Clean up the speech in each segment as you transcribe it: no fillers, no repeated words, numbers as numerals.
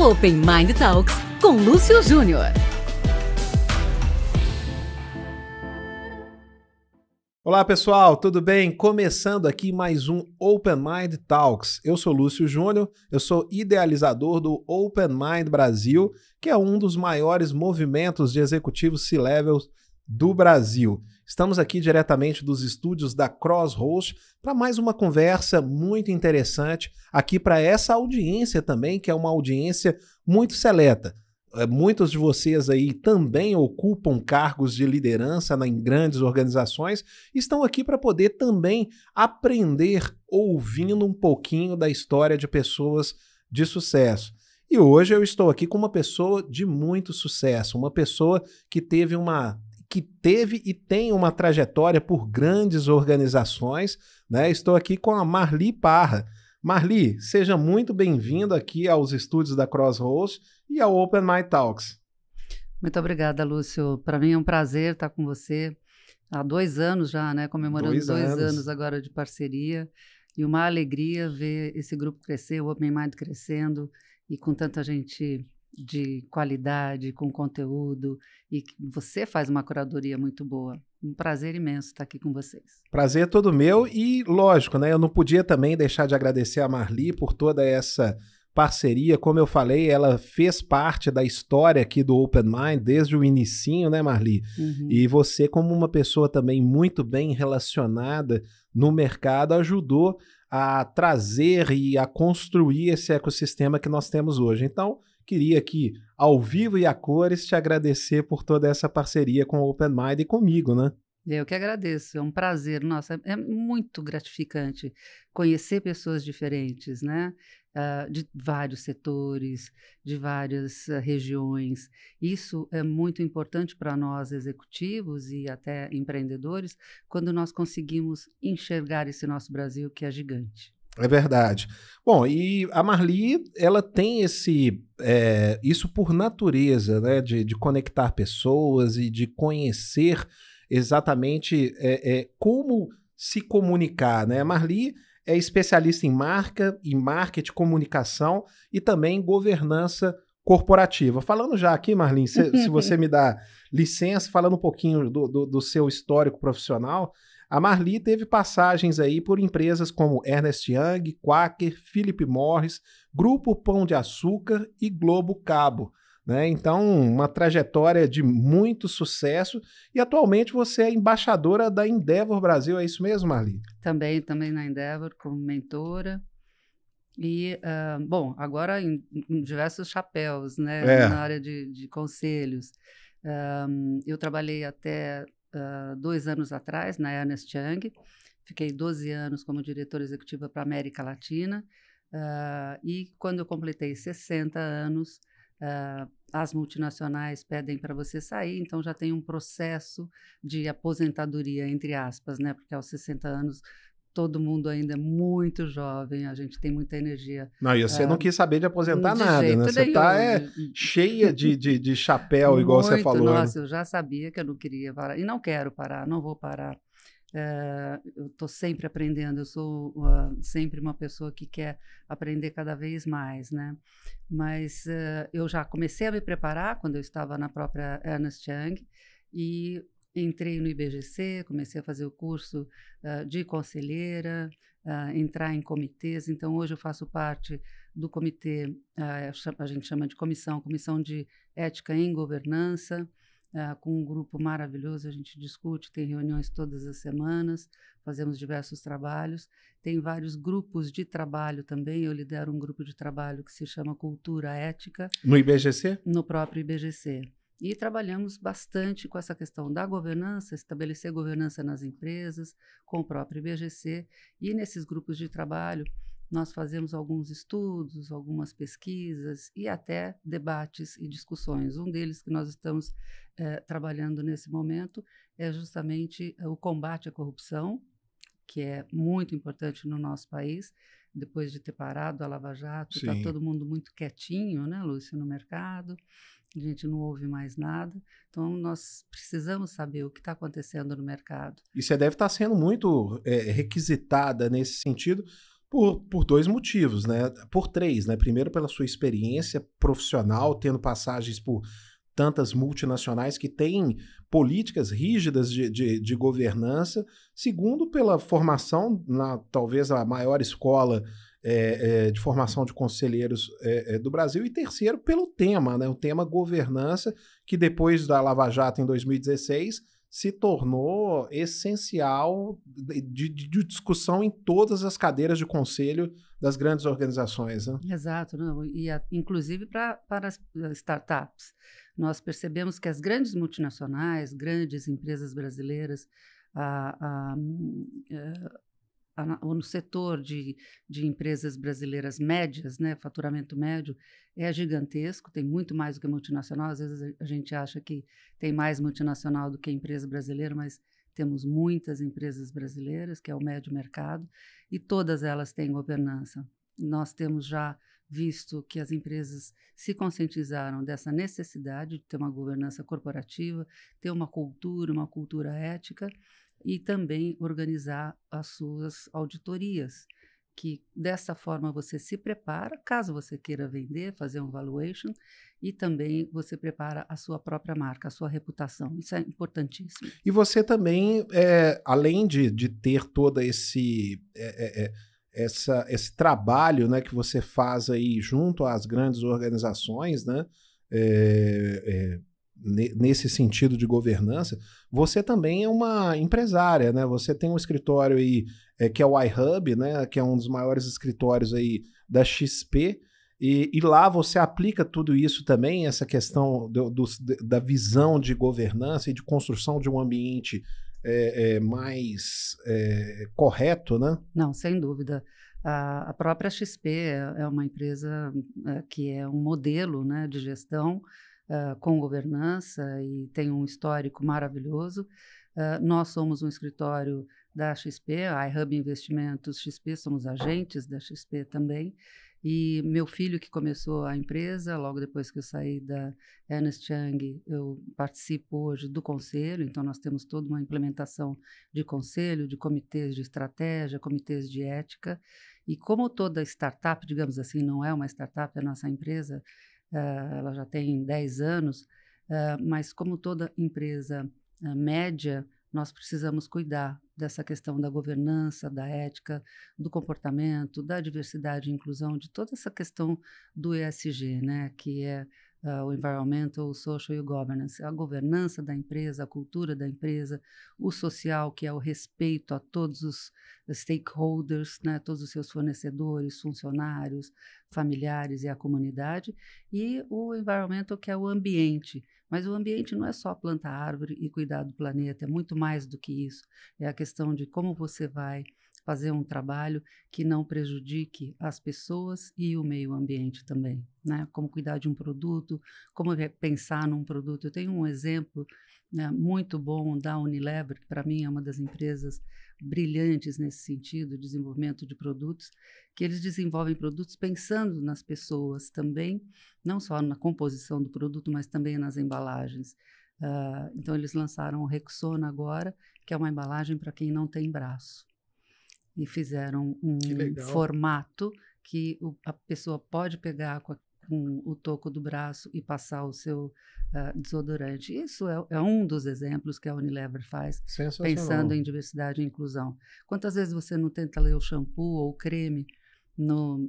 Open Mind Talks com Lúcio Júnior. Olá pessoal, tudo bem? Começando aqui mais um Open Mind Talks. Eu sou Lúcio Júnior, eu sou idealizador do Open Mind Brasil, que é um dos maiores movimentos de executivos C-Level do Brasil. Estamos aqui diretamente dos estúdios da Crosshost para mais uma conversa muito interessante aqui para essa audiência também, que é uma audiência muito seleta. Muitos de vocês aí também ocupam cargos de liderança em grandes organizações e estão aqui para poder também aprender ouvindo um pouquinho da história de pessoas de sucesso. E hoje eu estou aqui com uma pessoa de muito sucesso, uma pessoa que teve e tem uma trajetória por grandes organizações, né? Estou aqui com a Marli Parra. Marli, seja muito bem-vindo aqui aos estúdios da Crosshost e ao Open Mind Talks. Muito obrigada, Lúcio. Para mim é um prazer estar com você há 2 anos já, né? Comemorando 2 anos agora de parceria. E uma alegria ver esse grupo crescer, o Open Mind crescendo e com tanta gente de qualidade, com conteúdo, e você faz uma curadoria muito boa. Um prazer imenso estar aqui com vocês. Prazer é todo meu e, lógico, né, eu não podia também deixar de agradecer a Marli por toda essa parceria. Como eu falei, ela fez parte da história aqui do Open Mind desde o inicinho, né, Marli? Uhum. E você, como uma pessoa também muito bem relacionada no mercado, ajudou a trazer e a construir esse ecossistema que nós temos hoje. Então, queria aqui, ao vivo e a cores, te agradecer por toda essa parceria com o Open Mind e comigo, né? Eu que agradeço, é um prazer. Nossa, é muito gratificante conhecer pessoas diferentes, né? De vários setores, de várias regiões. Isso é muito importante para nós executivos e até empreendedores, quando nós conseguimos enxergar esse nosso Brasil que é gigante. É verdade. Bom, e a Marli, ela tem isso por natureza, né, de conectar pessoas e de conhecer exatamente como se comunicar, né? A Marli é especialista em marca, em marketing, comunicação e também em governança corporativa. Falando já aqui, Marli, se você me dá licença, falando um pouquinho do seu histórico profissional, a Marli teve passagens aí por empresas como Ernst Young, Quaker, Philip Morris, Grupo Pão de Açúcar e Globo Cabo, né? Então, uma trajetória de muito sucesso e atualmente você é embaixadora da Endeavor Brasil, é isso mesmo, Marli? Também na Endeavor como mentora e, bom, agora em diversos chapéus, né? Na área de conselhos. Eu trabalhei até 2 anos atrás, na Ernst Young. Fiquei 12 anos como diretora executiva para a América Latina. E quando eu completei 60 anos, as multinacionais pedem para você sair, então já tem um processo de aposentadoria, entre aspas, né? Porque aos 60 anos todo mundo ainda é muito jovem, a gente tem muita energia. Não, e você não quis saber de aposentar de nada, jeito né? Você nenhum. tá cheia de chapéu, igual você falou. Nossa, né? eu já sabia que eu não queria parar, e não quero parar, não vou parar. Eu estou sempre aprendendo, eu sou sempre uma pessoa que quer aprender cada vez mais, né? Mas eu já comecei a me preparar quando eu estava na própria Ernst Young e entrei no IBGC, comecei a fazer o curso de conselheira, entrar em comitês. Então, hoje eu faço parte do comitê, a gente chama de comissão de ética em governança, com um grupo maravilhoso, a gente discute, tem reuniões todas as semanas, fazemos diversos trabalhos. Tem vários grupos de trabalho também, eu lidero um grupo de trabalho que se chama Cultura Ética. No IBGC? No próprio IBGC. E trabalhamos bastante com essa questão da governança, estabelecer governança nas empresas, com o próprio IBGC. E nesses grupos de trabalho, nós fazemos alguns estudos, algumas pesquisas e até debates e discussões. Um deles que nós estamos trabalhando nesse momento é justamente o combate à corrupção, que é muito importante no nosso país. Depois de ter parado a Lava Jato, está todo mundo muito quietinho, né, Lúcio, no mercado. A gente não ouve mais nada, então nós precisamos saber o que está acontecendo no mercado. E você deve estar sendo muito requisitada nesse sentido, Por dois motivos, né? Por três, né? Primeiro, pela sua experiência profissional, tendo passagens por tantas multinacionais que têm políticas rígidas de governança. Segundo, pela formação na talvez a maior escola de formação de conselheiros do Brasil. E terceiro, pelo tema, né? O tema governança, que depois da Lava Jato em 2016 se tornou essencial de discussão em todas as cadeiras de conselho das grandes organizações, né? Exato, não, inclusive para as startups. Nós percebemos que as grandes multinacionais, grandes empresas brasileiras, no setor de empresas brasileiras médias, né, faturamento médio, é gigantesco, tem muito mais do que multinacional. Às vezes a gente acha que tem mais multinacional do que empresa brasileira, mas temos muitas empresas brasileiras, que é o médio mercado, e todas elas têm governança. Nós temos já visto que as empresas se conscientizaram dessa necessidade de ter uma governança corporativa, ter uma cultura ética, e também organizar as suas auditorias, que dessa forma você se prepara, caso você queira vender, fazer um valuation, e também você prepara a sua própria marca, a sua reputação. Isso é importantíssimo. E você também, além de ter todo esse trabalho, né, que você faz aí junto às grandes organizações, né, nesse sentido de governança, você também é uma empresária, né? Você tem um escritório aí que é o iHub, né? Que é um dos maiores escritórios aí da XP, e lá você aplica tudo isso também, essa questão da visão de governança e de construção de um ambiente mais correto, né? Não, sem dúvida. A própria XP é uma empresa que é um modelo, né, de gestão com governança e tem um histórico maravilhoso. Nós somos um escritório da XP, a iHub Investimentos XP, somos agentes da XP também. E meu filho que começou a empresa, logo depois que eu saí da Ernst Young, eu participo hoje do conselho, então nós temos toda uma implementação de conselho, de comitês de estratégia, comitês de ética. E como toda startup, digamos assim, não é uma startup, é a nossa empresa, ela já tem 10 anos, mas como toda empresa média, nós precisamos cuidar dessa questão da governança, da ética, do comportamento, da diversidade e inclusão, de toda essa questão do ESG, né, que é o Environmental, Social e Governance, a governança da empresa, a cultura da empresa, o social, que é o respeito a todos os stakeholders, né, todos os seus fornecedores, funcionários, familiares e a comunidade, e o Environmental, que é o ambiente. Mas o ambiente não é só plantar árvore e cuidar do planeta, é muito mais do que isso. É a questão de como você vai fazer um trabalho que não prejudique as pessoas e o meio ambiente também, né? Como cuidar de um produto, como pensar num produto. Eu tenho um exemplo, né, muito bom da Unilever, que para mim é uma das empresas brilhantes nesse sentido, desenvolvimento de produtos, que eles desenvolvem produtos pensando nas pessoas também, não só na composição do produto, mas também nas embalagens. Então eles lançaram o Rexona agora, que é uma embalagem para quem não tem braço. E fizeram um formato que a pessoa pode pegar com o toco do braço e passar o seu desodorante. Isso é um dos exemplos que a Unilever faz, pensando em diversidade e inclusão. Quantas vezes você não tenta ler o shampoo ou o creme no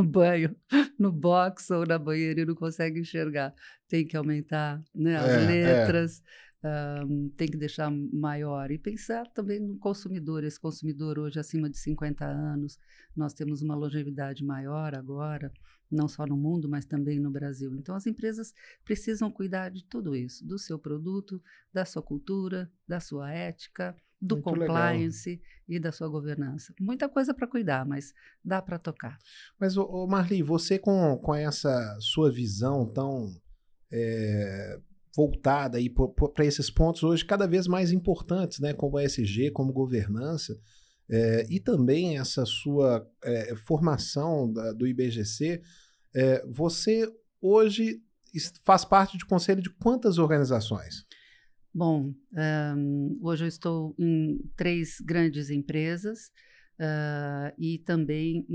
banho, no box ou na banheira e não consegue enxergar? Tem que aumentar, né, as letras. Tem que deixar maior e pensar também no consumidor. Esse consumidor hoje acima de 50 anos, nós temos uma longevidade maior agora, não só no mundo, mas também no Brasil. Então as empresas precisam cuidar de tudo isso, do seu produto, da sua cultura, da sua ética, do muito compliance legal. E da sua governança. Muita coisa para cuidar, mas dá para tocar. Mas, Marli, você com essa sua visão tão voltada para esses pontos hoje cada vez mais importantes, né, como ESG, como governança, e também essa sua formação do IBGC, você hoje faz parte de conselho de quantas organizações? Bom, hoje eu estou em 3 grandes empresas, e também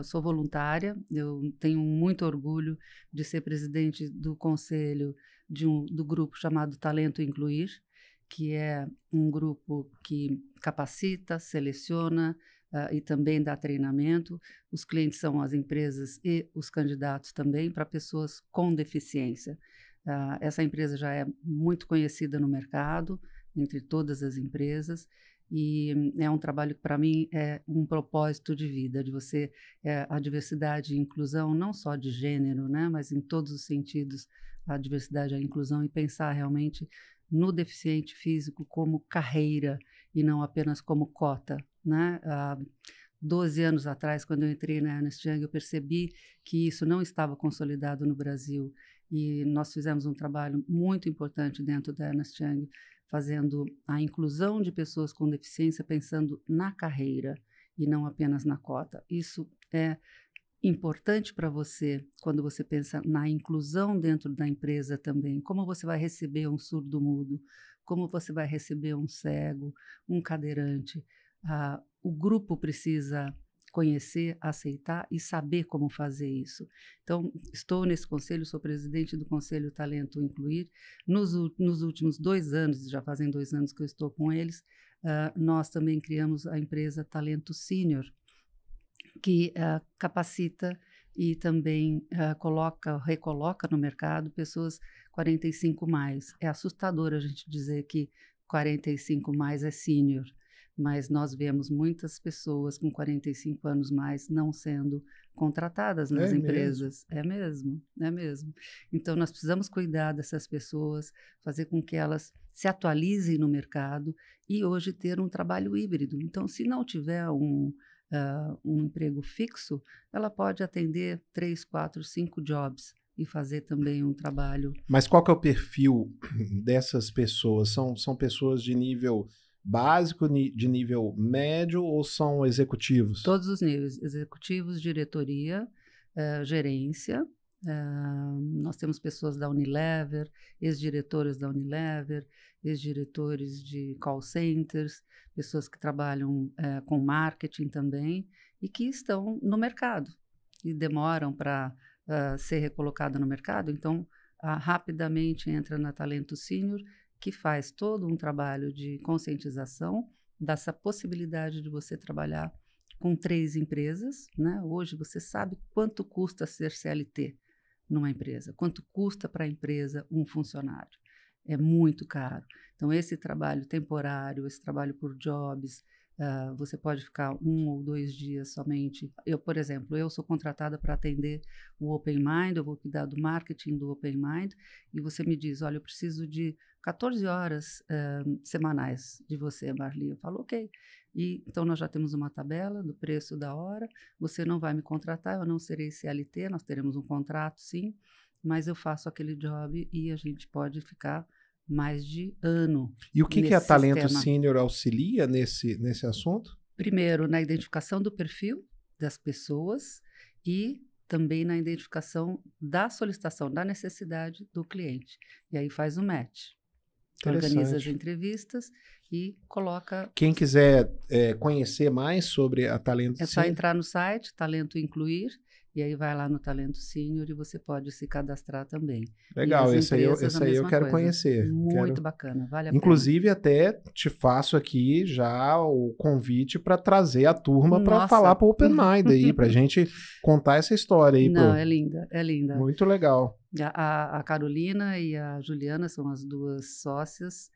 sou voluntária. Eu tenho muito orgulho de ser presidente do conselho do grupo chamado Talento Incluir, que é um grupo que capacita, seleciona e também dá treinamento. Os clientes são as empresas e os candidatos também, para pessoas com deficiência. Essa empresa já é muito conhecida no mercado, entre todas as empresas, e é um trabalho que, para mim, é um propósito de vida, de você, a diversidade e inclusão, não só de gênero, né, mas em todos os sentidos, a diversidade e a inclusão, e pensar realmente no deficiente físico como carreira e não apenas como cota, né? 12 anos atrás, quando eu entrei na Ernst Young, eu percebi que isso não estava consolidado no Brasil, e nós fizemos um trabalho muito importante dentro da Ernst Young, fazendo a inclusão de pessoas com deficiência, pensando na carreira e não apenas na cota. Isso é importante para você quando você pensa na inclusão dentro da empresa também. Como você vai receber um surdo-mudo, como você vai receber um cego, um cadeirante. O grupo precisa conhecer, aceitar e saber como fazer isso. Então, estou nesse conselho, sou presidente do Conselho Talento Incluir. Nos últimos 2 anos, já fazem 2 anos que eu estou com eles, nós também criamos a empresa Talento Sênior, que capacita e também recoloca no mercado pessoas 45 mais. É assustador a gente dizer que 45 mais é sênior, mas nós vemos muitas pessoas com 45 anos mais não sendo contratadas nas empresas. É mesmo. Então, nós precisamos cuidar dessas pessoas, fazer com que elas se atualizem no mercado e hoje ter um trabalho híbrido. Então, se não tiver um emprego fixo, ela pode atender 3, 4, 5 jobs e fazer também um trabalho. Mas qual que é o perfil dessas pessoas? São pessoas de nível básico, de nível médio, ou são executivos? Todos os níveis, executivos, diretoria, gerência. Nós temos pessoas da Unilever, ex-diretoras da Unilever, ex-diretores de call centers, pessoas que trabalham com marketing também e que estão no mercado e demoram para ser recolocada no mercado. Então, rapidamente entra na Talento Sênior, que faz todo um trabalho de conscientização dessa possibilidade de você trabalhar com 3 empresas, né? Hoje você sabe quanto custa ser CLT numa empresa, quanto custa para a empresa um funcionário. É muito caro. Então, esse trabalho temporário, esse trabalho por jobs, você pode ficar 1 ou 2 dias somente. Eu, por exemplo, eu sou contratada para atender o Open Mind, eu vou cuidar do marketing do Open Mind, e você me diz, olha, eu preciso de 14 horas semanais de você, Marli. Eu falo, ok. E, então, nós já temos uma tabela do preço da hora, você não vai me contratar, eu não serei CLT, nós teremos um contrato, sim, mas eu faço aquele job e a gente pode ficar mais de ano. E o que a Talento Sênior auxilia nesse assunto? Primeiro, na identificação do perfil das pessoas e também na identificação da solicitação, da necessidade do cliente. E aí faz o match. Organiza as entrevistas e coloca... Quem quiser conhecer mais sobre a Talento Sênior... É só entrar no site, Talento Incluir, e aí vai lá no Talento Sênior e você pode se cadastrar também. Legal, esse aí eu quero conhecer. Muito bacana, vale a pena. Inclusive, até te faço aqui já o convite para trazer a turma para falar para o Open Mind aí, para a gente contar essa história aí. Não, é linda, é linda. Muito legal. A Carolina e a Juliana são as 2 sócias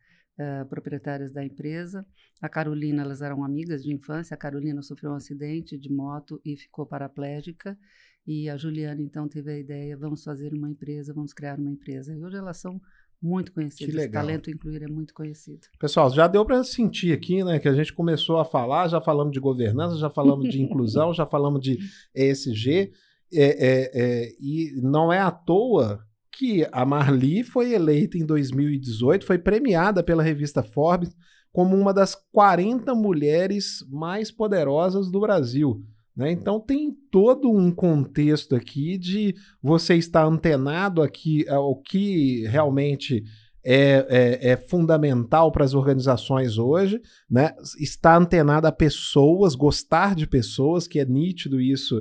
proprietárias da empresa. A Carolina, elas eram amigas de infância. A Carolina sofreu um acidente de moto e ficou paraplégica. E a Juliana, então, teve a ideia, vamos fazer uma empresa, vamos criar uma empresa. E hoje elas são muito conhecidas. Que legal. Talento Incluir é muito conhecido. Pessoal, já deu para sentir aqui, né, que a gente começou a falar, já falamos de governança, já falamos de inclusão, já falamos de ESG, e não é à toa que a Marli foi eleita em 2018, foi premiada pela revista Forbes como uma das 40 mulheres mais poderosas do Brasil, né? Então tem todo um contexto aqui de você estar antenado aqui ao que realmente é fundamental para as organizações hoje, né? Estar antenado a pessoas, gostar de pessoas, que é nítido isso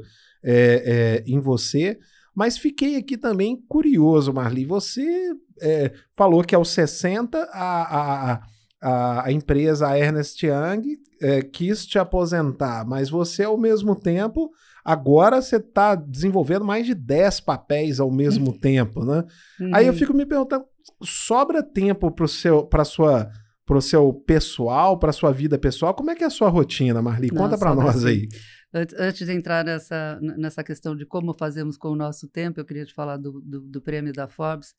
em você. Mas fiquei aqui também curioso, Marli. Você falou que aos 60 a empresa a Ernst Young quis te aposentar, mas você, ao mesmo tempo, agora você está desenvolvendo mais de 10 papéis ao mesmo tempo, né? Aí eu fico me perguntando, sobra tempo para o seu pessoal, para sua vida pessoal? Como é que é a sua rotina, Marli? Conta para nós aí. Antes de entrar nessa questão de como fazemos com o nosso tempo, eu queria te falar do prêmio da Forbes.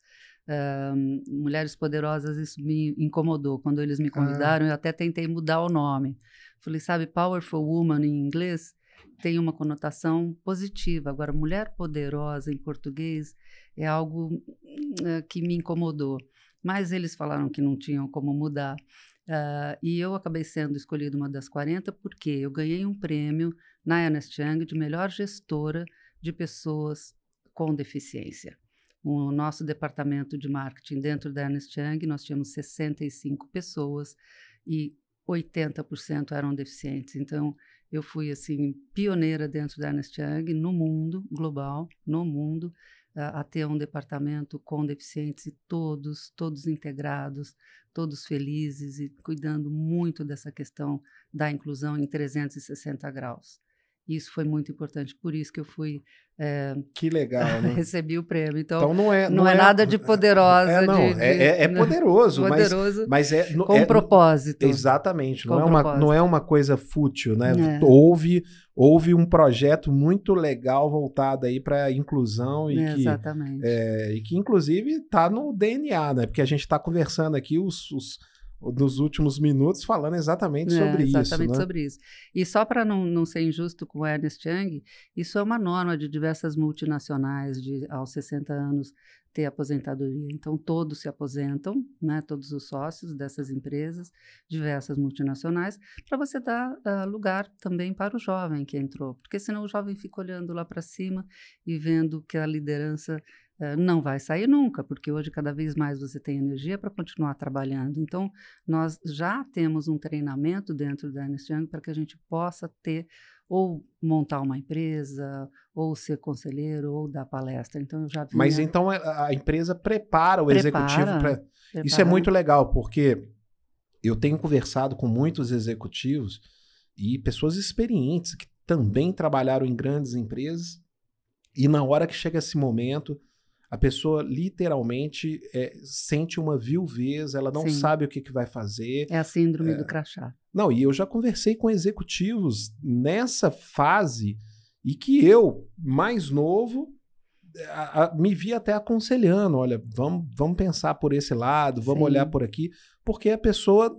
Mulheres Poderosas, isso me incomodou. Quando eles me convidaram, eu até tentei mudar o nome. Falei, sabe, Powerful Woman em inglês tem uma conotação positiva. Agora, Mulher Poderosa em português é algo que me incomodou. Mas eles falaram que não tinham como mudar. E eu acabei sendo escolhida uma das 40 porque eu ganhei um prêmio na Ernst Young de melhor gestora de pessoas com deficiência. O nosso departamento de marketing dentro da Ernst Young, nós tínhamos 65 pessoas e 80% eram deficientes. Então, eu fui assim pioneira dentro da Ernst Young no mundo global, no mundo, a ter um departamento com deficientes e todos integrados, todos felizes e cuidando muito dessa questão da inclusão em 360 graus. Isso foi muito importante, por isso que eu fui... que legal, né? Recebi o prêmio. Então não é nada de poderosa. É poderoso, poderoso, mas com propósito. Exatamente, com não é uma coisa fútil, né? Houve um projeto muito legal voltado aí para a inclusão e exatamente. E que inclusive está no DNA, né? Porque a gente está conversando aqui nos últimos minutos falando exatamente sobre isso. Exatamente, né? sobre isso. E só para não ser injusto com o Ernst Young, isso é uma norma de diversas multinacionais de aos 60 anos ter aposentadoria. Então, todos se aposentam, né, todos os sócios dessas empresas, diversas multinacionais, para você dar lugar também para o jovem que entrou. Porque senão o jovem fica olhando lá para cima e vendo que a liderança não vai sair nunca, porque hoje cada vez mais você tem energia para continuar trabalhando. Então, nós já temos um treinamento dentro da Ernst Young para que a gente possa ter ou montar uma empresa, ou ser conselheiro, ou dar palestra. Então, eu já vinha... Mas então a empresa prepara o executivo para... Isso é muito legal, porque eu tenho conversado com muitos executivos e pessoas experientes que também trabalharam em grandes empresas e na hora que chega esse momento... A pessoa literalmente sente uma viuvez, ela não sabe o que vai fazer. É a síndrome do crachá. Não, e eu já conversei com executivos nessa fase e que eu, mais novo, me vi até aconselhando, olha, vamos pensar por esse lado, vamos olhar por aqui, porque a pessoa,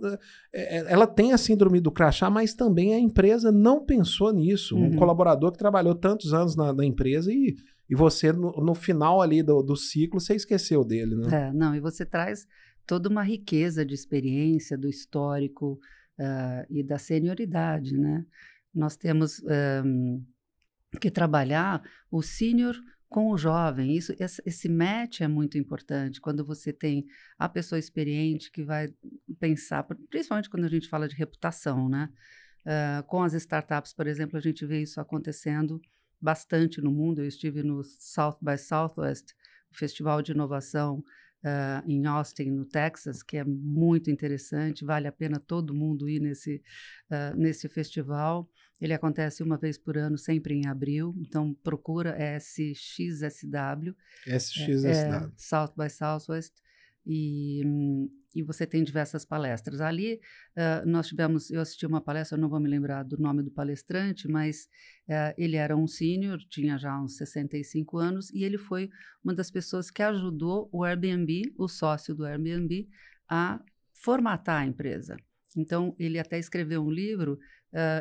ela tem a síndrome do crachá, mas também a empresa não pensou nisso. Um colaborador que trabalhou tantos anos na empresa e você, no final ali do ciclo, você esqueceu dele, né? Não, e você traz toda uma riqueza de experiência, do histórico e da senioridade, né? Nós temos que trabalhar o sênior com o jovem. Esse match é muito importante, quando você tem a pessoa experiente que vai pensar, principalmente quando a gente fala de reputação, né? Com as startups, por exemplo, a gente vê isso acontecendo bastante no mundo. Eu estive no South by Southwest, o Festival de Inovação em Austin, no Texas, que é muito interessante, vale a pena todo mundo ir nesse festival. Ele acontece uma vez por ano, sempre em abril, então procura SXSW. SXSW. South by Southwest. E você tem diversas palestras. Ali, eu assisti uma palestra, eu não vou me lembrar do nome do palestrante, mas ele era um sênior, tinha já uns 65 anos, e ele foi uma das pessoas que ajudou o Airbnb, o sócio do Airbnb, a formatar a empresa. Então, ele até escreveu um livro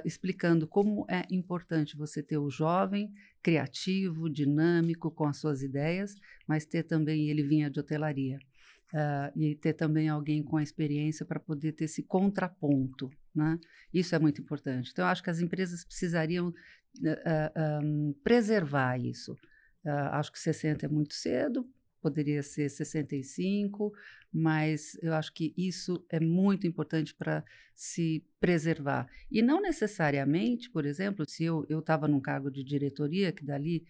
explicando como é importante você ter o jovem, criativo, dinâmico, com as suas ideias, mas ter também, ele vinha de hotelaria, e ter também alguém com a experiência para poder ter esse contraponto, né? Isso é muito importante. Então, eu acho que as empresas precisariam preservar isso. Acho que 60 é muito cedo, poderia ser 65, mas eu acho que isso é muito importante para se preservar. E não necessariamente, por exemplo, se eu estava num cargo de diretoria, que dali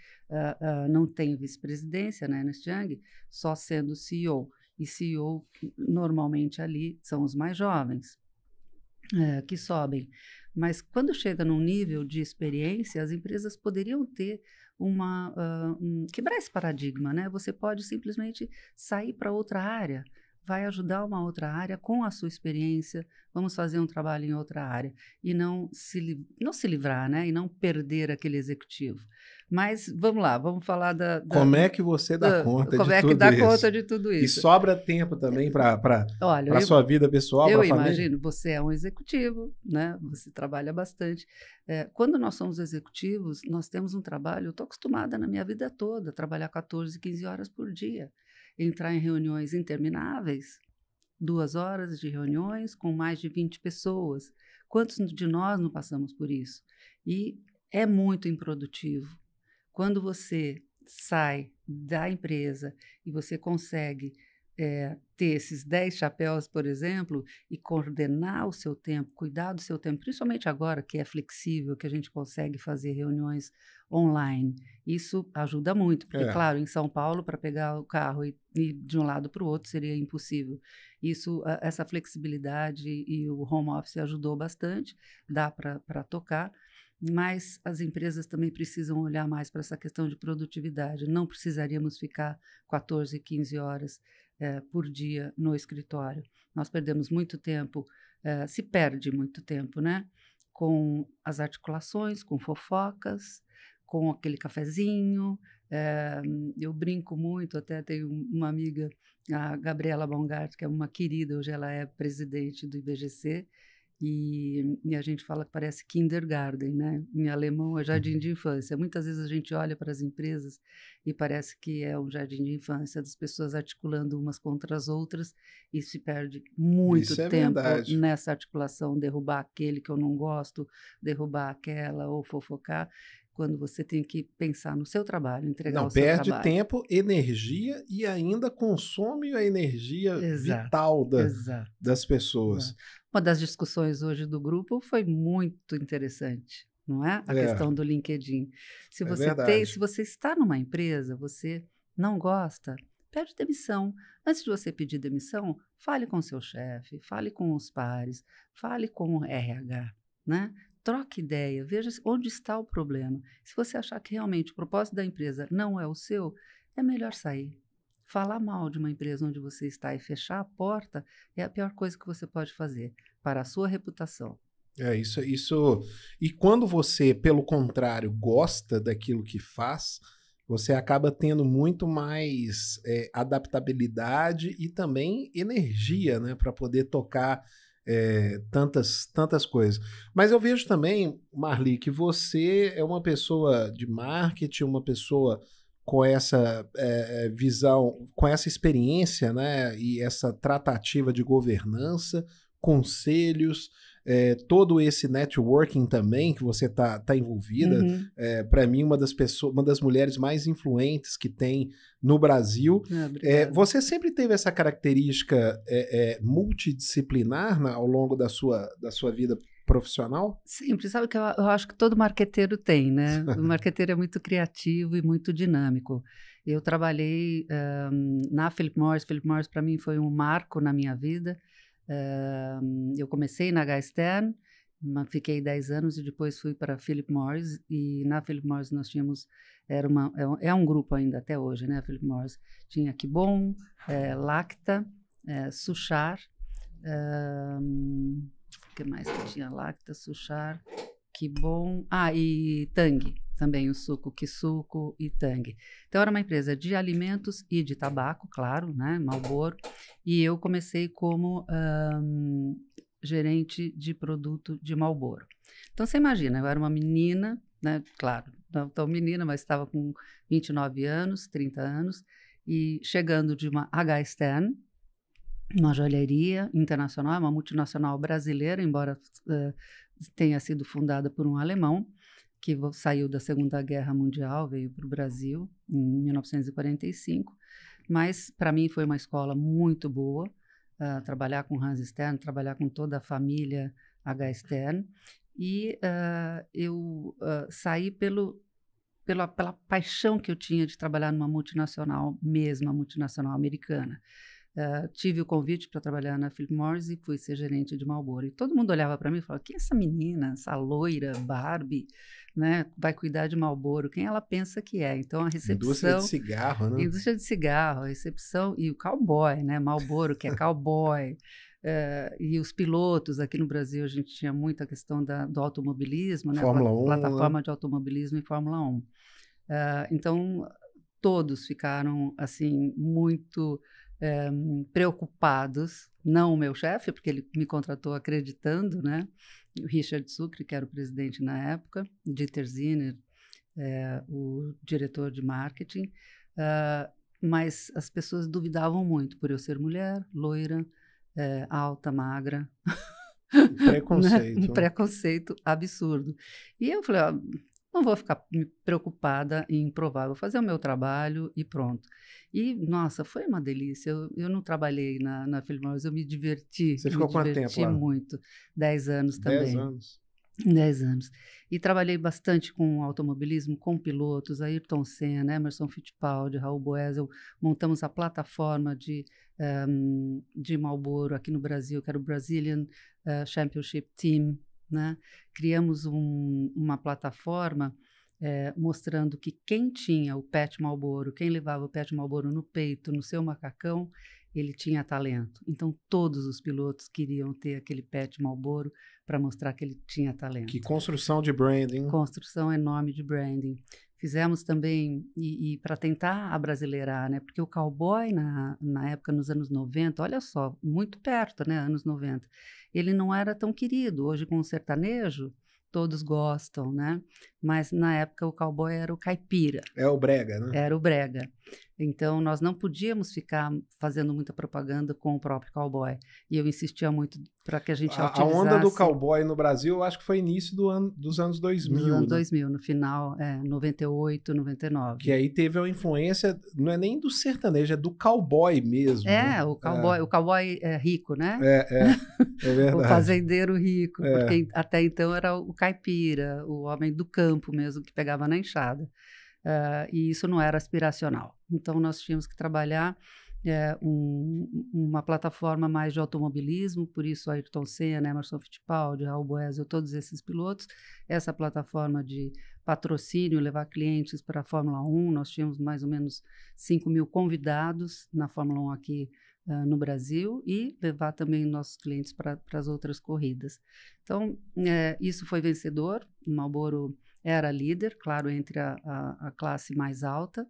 não tem vice-presidência na Ernst Young, só sendo CEO. E CEO, normalmente ali, são os mais jovens que sobem. Mas quando chega num nível de experiência, as empresas poderiam ter quebrar esse paradigma, né? Você pode simplesmente sair para outra área, vai ajudar uma outra área com a sua experiência, vamos fazer um trabalho em outra área e não se livrar, né? E não perder aquele executivo. Mas vamos lá, vamos falar Como é que você dá conta como de é que tudo dá isso? conta de tudo E isso? sobra tempo também para Olha, sua vida pessoal, para a família? Eu imagino, você é um executivo, né? Você trabalha bastante. Quando nós somos executivos, nós temos um trabalho, eu estou acostumada na minha vida toda a trabalhar 14, 15 horas por dia, entrar em reuniões intermináveis, 2 horas de reuniões com mais de 20 pessoas. Quantos de nós não passamos por isso? E é muito improdutivo. Quando você sai da empresa e você consegue ter esses 10 chapéus, por exemplo, e coordenar o seu tempo, cuidar do seu tempo, principalmente agora que é flexível, que a gente consegue fazer reuniões online. Isso ajuda muito, porque, claro, em São Paulo, para pegar o carro e ir de um lado para o outro seria impossível. Essa flexibilidade e o home office ajudou bastante, dá para tocar. Mas as empresas também precisam olhar mais para essa questão de produtividade. Não precisaríamos ficar 14, 15 horas por dia no escritório. Nós perdemos muito tempo, se perde muito tempo, né? Com as articulações, com fofocas, com aquele cafezinho. Eu brinco muito, até tenho uma amiga, a Gabriela Baumgart, que é uma querida, hoje ela é presidente do IBGC, e a gente fala que parece kindergarten, né? Em alemão é jardim de infância. Muitas vezes a gente olha para as empresas e parece que é um jardim de infância, das pessoas articulando umas contra as outras e se perde muito tempo nessa articulação, derrubar aquele que eu não gosto, derrubar aquela ou fofocar, quando você tem que pensar no seu trabalho, entregar o seu trabalho. Não, perde tempo, energia e ainda consome a energia vital das pessoas. Exato. Uma das discussões hoje do grupo foi muito interessante, não é? A questão do LinkedIn. Se você está numa empresa, você não gosta, pede demissão. Antes de você pedir demissão, fale com o seu chefe, fale com os pares, fale com o RH, né? Troque ideia, veja onde está o problema. Se você achar que realmente o propósito da empresa não é o seu, é melhor sair. Falar mal de uma empresa onde você está e fechar a porta é a pior coisa que você pode fazer para a sua reputação. Isso. E quando você, pelo contrário, gosta daquilo que faz, você acaba tendo muito mais adaptabilidade e também energia, né, para poder tocar tantas coisas. Mas eu vejo também, Marli, que você é uma pessoa de marketing, uma pessoa com essa visão, com essa experiência, né, e essa tratativa de governança, conselhos, todo esse networking também que você tá envolvida. Para mim, uma das mulheres mais influentes que tem no Brasil. Você sempre teve essa característica multidisciplinar ao longo da sua vida profissional? Sempre. Sabe que eu acho que todo marqueteiro tem, né? O marqueteiro é muito criativo e muito dinâmico. Eu trabalhei na Philip Morris. Philip Morris, para mim, foi um marco na minha vida. Eu comecei na H. Stern, fiquei 10 anos e depois fui para a Philip Morris. E na Philip Morris nós tínhamos... É um grupo ainda até hoje, né? A Philip Morris tinha Kibon, Lacta, Suchar... O que mais que tinha? Lacta, Suchar, Kibon... e Tang, também o suco, Kisuko e Tang. Então, era uma empresa de alimentos e de tabaco, claro, né? Marlboro. E eu comecei como gerente de produto de Marlboro. Então, você imagina, eu era uma menina, né? Claro, não tão menina, mas estava com 29 anos, 30 anos, e chegando de uma H. Stern, uma joalheria internacional, uma multinacional brasileira, embora tenha sido fundada por um alemão, que saiu da Segunda Guerra Mundial, veio para o Brasil em 1945. Mas, para mim, foi uma escola muito boa, trabalhar com Hans Stern, trabalhar com toda a família H. Stern. E eu saí pela paixão que eu tinha de trabalhar numa multinacional mesmo, uma multinacional americana. Tive o convite para trabalhar na Philip Morris e fui ser gerente de Marlboro. E todo mundo olhava para mim e falava, quem é essa menina, essa loira, Barbie, né, vai cuidar de Marlboro? Quem ela pensa que é? Então, a recepção... Indústria de cigarro, né? Indústria de cigarro, a recepção... E o cowboy, né? Marlboro, que é cowboy. E os pilotos, aqui no Brasil, a gente tinha muita questão do automobilismo, né? Fórmula 1, plataforma né? de automobilismo e Fórmula 1. Então, todos ficaram, assim, muito... preocupados, não o meu chefe, porque ele me contratou acreditando, né? O Richard Sucre, que era o presidente na época, Dieter Zinner, o diretor de marketing, mas as pessoas duvidavam muito por eu ser mulher, loira, alta, magra. Preconceito. Né? Um preconceito absurdo. E eu falei, não vou ficar preocupada em provar, vou fazer o meu trabalho e pronto. E, nossa, foi uma delícia. Eu não trabalhei na Philip Morris, eu me diverti. Você ficou quanto tempo lá? Muito. 10 anos também. 10 anos. 10 anos. E trabalhei bastante com automobilismo, com pilotos, Ayrton Senna, Emerson Fittipaldi, Raul Boesel. Montamos a plataforma de Marlboro aqui no Brasil, que era o Brazilian Championship Team, né? Criamos uma plataforma mostrando que quem tinha o Pet Marlboro, quem levava o Pet Marlboro no peito, no seu macacão, ele tinha talento. Então, todos os pilotos queriam ter aquele Pet Marlboro para mostrar que ele tinha talento. Que construção de branding. Construção enorme de branding. Fizemos também, e para tentar abrasileirar, né? Porque o cowboy, na época, nos anos 90, olha só, muito perto, né? Anos 90, ele não era tão querido. Hoje, com o sertanejo, todos gostam, né? Mas, na época, o cowboy era o caipira. É o brega, né? Era o brega. Então, nós não podíamos ficar fazendo muita propaganda com o próprio cowboy. E eu insistia muito para que a gente utilizasse... A onda do cowboy no Brasil, eu acho que foi início dos anos 2000. Dos anos né? 2000, no final, 98, 99. Que aí teve uma influência, não é nem do sertanejo, é do cowboy mesmo. Né? O cowboy rico, né? É verdade. O fazendeiro rico, porque até então era o caipira, o homem do campo mesmo, que pegava na enxada. E isso não era aspiracional. Então, nós tínhamos que trabalhar uma plataforma mais de automobilismo, por isso Ayrton Senna, Emerson Fittipaldi, Raul Boesel, todos esses pilotos. Essa plataforma de patrocínio, levar clientes para a Fórmula 1, nós tínhamos mais ou menos 5.000 convidados na Fórmula 1 aqui no Brasil e levar também nossos clientes para as outras corridas. Então, isso foi vencedor. O Marlboro era líder, claro, entre a classe mais alta.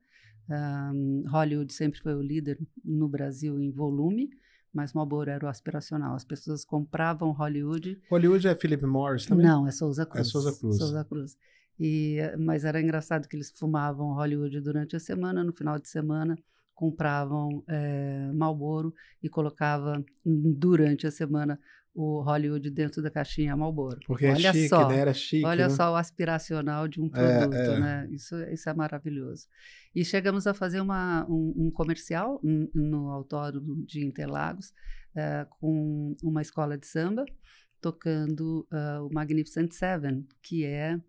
Hollywood sempre foi o líder no Brasil em volume, mas Marlboro era o aspiracional. As pessoas compravam Hollywood. Hollywood é Philip Morris também? Não, é Souza Cruz. É Souza Cruz. Souza Cruz. Mas era engraçado que eles fumavam Hollywood durante a semana, no final de semana compravam Marlboro e colocava durante a isso o Hollywood dentro da caixinha Marlboro. Porque olha é chique, só, né? Era chique. Olha né? só o aspiracional de um produto, né? Isso é maravilhoso. E chegamos a fazer um comercial no Autódromo de Interlagos com uma escola de samba tocando o Magnificent Seven, que é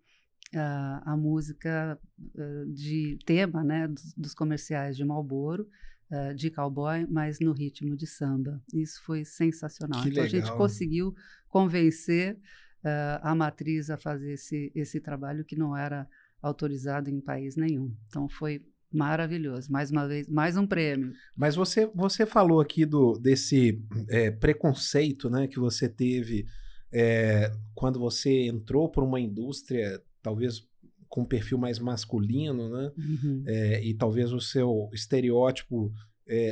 a música de tema, né, dos comerciais de Marlboro, de cowboy, mas no ritmo de samba. Isso foi sensacional. Que então legal. A gente conseguiu convencer a matriz a fazer esse trabalho que não era autorizado em país nenhum. Então foi maravilhoso. Mais uma vez, mais um prêmio. Mas você falou aqui desse preconceito, né, que você teve quando você entrou por uma indústria talvez com um perfil mais masculino, né? Uhum. E talvez o seu estereótipo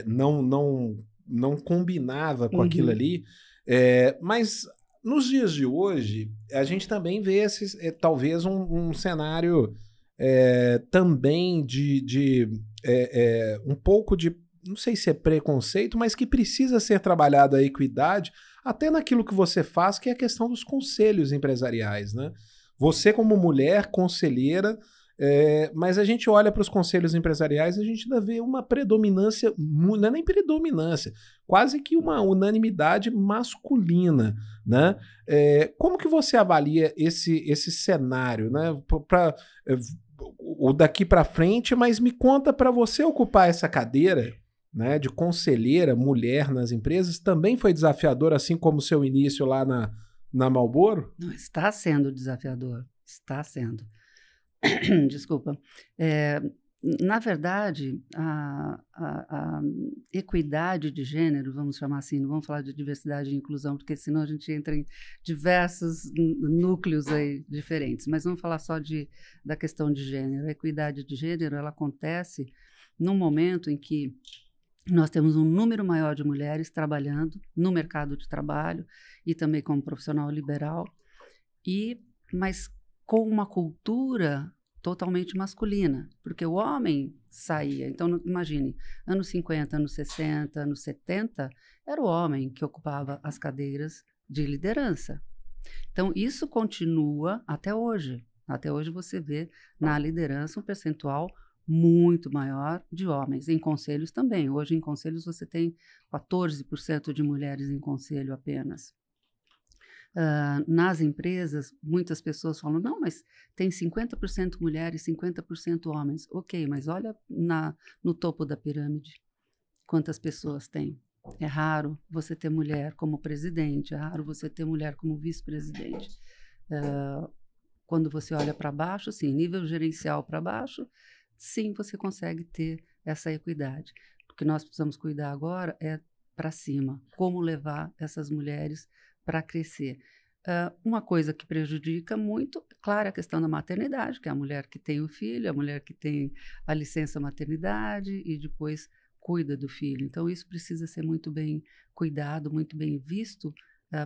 não combinava com aquilo ali. Mas nos dias de hoje, a gente também vê talvez um cenário também de um pouco de, não sei se é preconceito, mas que precisa ser trabalhado a equidade, até naquilo que você faz, que é a questão dos conselhos empresariais, né? Você, como mulher conselheira, Mas a gente olha para os conselhos empresariais e a gente ainda vê uma predominância, não é nem predominância, quase que uma unanimidade masculina, né? Como que você avalia esse cenário, né? O daqui para frente, mas me conta, para você ocupar essa cadeira, né, de conselheira mulher nas empresas, também foi desafiador, assim como o seu início lá na Marlboro? Não, está sendo desafiador, está sendo. Desculpa. Na verdade, a equidade de gênero, vamos chamar assim, não vamos falar de diversidade e inclusão, porque senão a gente entra em diversos núcleos aí diferentes, mas vamos falar só da questão de gênero. A equidade de gênero, ela acontece num momento em que nós temos um número maior de mulheres trabalhando no mercado de trabalho e também como profissional liberal, mas com uma cultura totalmente masculina, porque o homem saía. Então, imagine, anos 50, anos 60, anos 70, era o homem que ocupava as cadeiras de liderança. Então, isso continua até hoje. Até hoje você vê na liderança um percentual muito maior de homens, em conselhos também. Hoje, em conselhos, você tem 14% de mulheres em conselho apenas. Nas empresas, muitas pessoas falam, não, mas tem 50% mulheres, 50% homens. Ok, mas olha no topo da pirâmide, quantas pessoas tem. É raro você ter mulher como presidente, é raro você ter mulher como vice-presidente. Quando você olha para baixo, sim, nível gerencial para baixo, sim, você consegue ter essa equidade. O que nós precisamos cuidar agora é para cima, como levar essas mulheres para crescer. Uma coisa que prejudica muito, claro, é a questão da maternidade, que é a mulher que tem o filho, a mulher que tem a licença maternidade e depois cuida do filho. Então, isso precisa ser muito bem cuidado, muito bem visto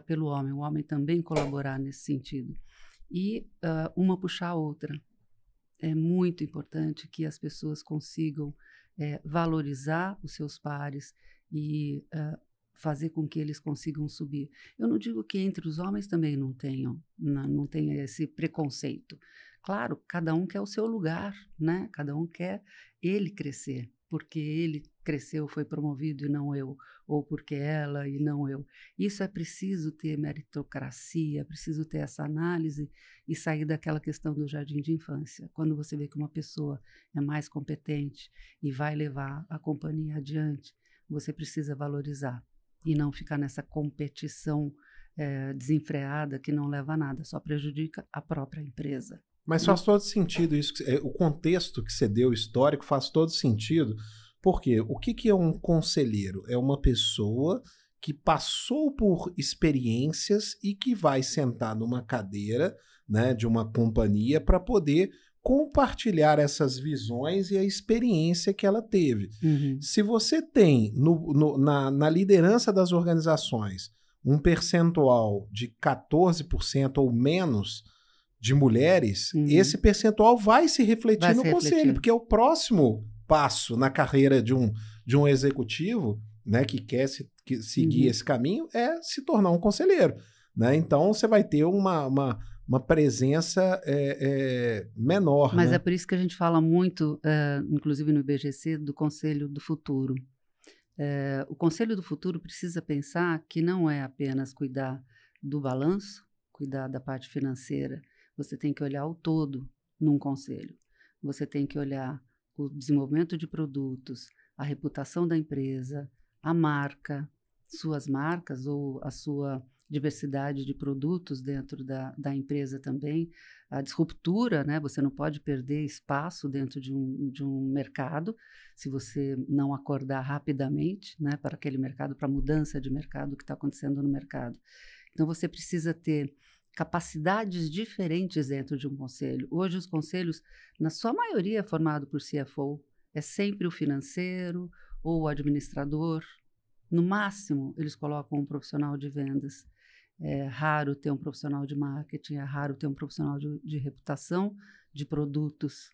pelo homem. O homem também colaborar nesse sentido. E uma puxar a outra. É muito importante que as pessoas consigam valorizar os seus pares e fazer com que eles consigam subir. Eu não digo que entre os homens também não tenha esse preconceito. Claro, cada um quer o seu lugar, né? Cada um quer ele crescer, porque ele cresceu, foi promovido e não eu, ou porque ela e não eu. Isso é preciso ter meritocracia, é preciso ter essa análise e sair daquela questão do jardim de infância. Quando você vê que uma pessoa é mais competente e vai levar a companhia adiante, você precisa valorizar e não ficar nessa competição desenfreada que não leva a nada, só prejudica a própria empresa. Mas faz todo sentido isso. O contexto que você deu, histórico, faz todo sentido. Porque o que é um conselheiro? É uma pessoa que passou por experiências e que vai sentar numa cadeira, né, de uma companhia para poder compartilhar essas visões e a experiência que ela teve. Uhum. Se você tem na liderança das organizações um percentual de 14% ou menos de mulheres, esse percentual vai se refletir no conselho, porque é o próximo passo na carreira de um executivo, né, que quer seguir esse caminho, é se tornar um conselheiro, né? Então você vai ter uma presença menor. Mas né? é por isso que a gente fala muito, inclusive no IBGC, do Conselho do Futuro. O Conselho do Futuro precisa pensar que não é apenas cuidar do balanço, cuidar da parte financeira. Você tem que olhar o todo num conselho. Você tem que olhar o desenvolvimento de produtos, a reputação da empresa, a marca, suas marcas ou a sua diversidade de produtos dentro da empresa também, a disruptura, né? Você não pode perder espaço dentro de um mercado se você não acordar rapidamente, né, para aquele mercado, para a mudança de mercado que está acontecendo no mercado. Então, você precisa ter capacidades diferentes dentro de um conselho. Hoje, os conselhos, na sua maioria, é formado por CFO. É sempre o financeiro ou o administrador. No máximo, eles colocam um profissional de vendas. É raro ter um profissional de marketing, é raro ter um profissional de reputação, de produtos.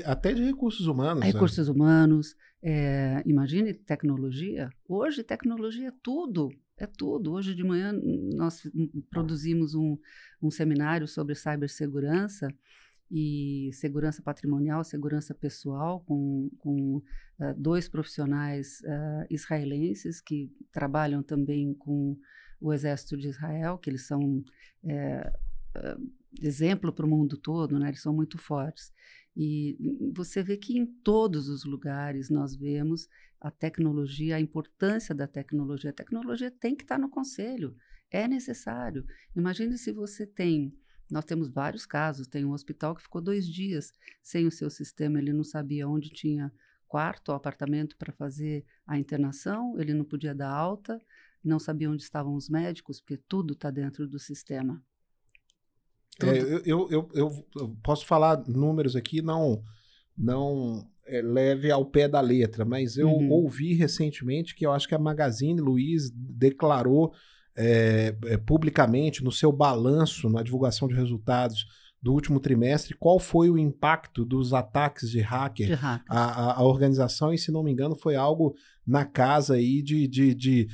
Até de recursos humanos. Recursos humanos. Imagine tecnologia. Hoje, tecnologia é tudo. É tudo. Hoje de manhã nós produzimos um seminário sobre cibersegurança e segurança patrimonial, segurança pessoal, com 2 profissionais israelenses que trabalham também com o Exército de Israel, que eles são exemplo para o mundo todo, né? Eles são muito fortes. E você vê que em todos os lugares nós vemos a tecnologia, a importância da tecnologia. A tecnologia tem que estar no conselho, é necessário. Imagine se você tem... Nós temos vários casos. Tem um hospital que ficou 2 dias sem o seu sistema. Ele não sabia onde tinha quarto ou apartamento para fazer a internação. Ele não podia dar alta. Não sabia onde estavam os médicos, porque tudo está dentro do sistema. Eu posso falar números aqui, não leve ao pé da letra, mas eu ouvi recentemente que eu acho que a Magazine Luiza declarou publicamente no seu balanço, na divulgação de resultados do último trimestre, qual foi o impacto dos ataques de hacker à organização, e se não me engano foi algo na casa aí de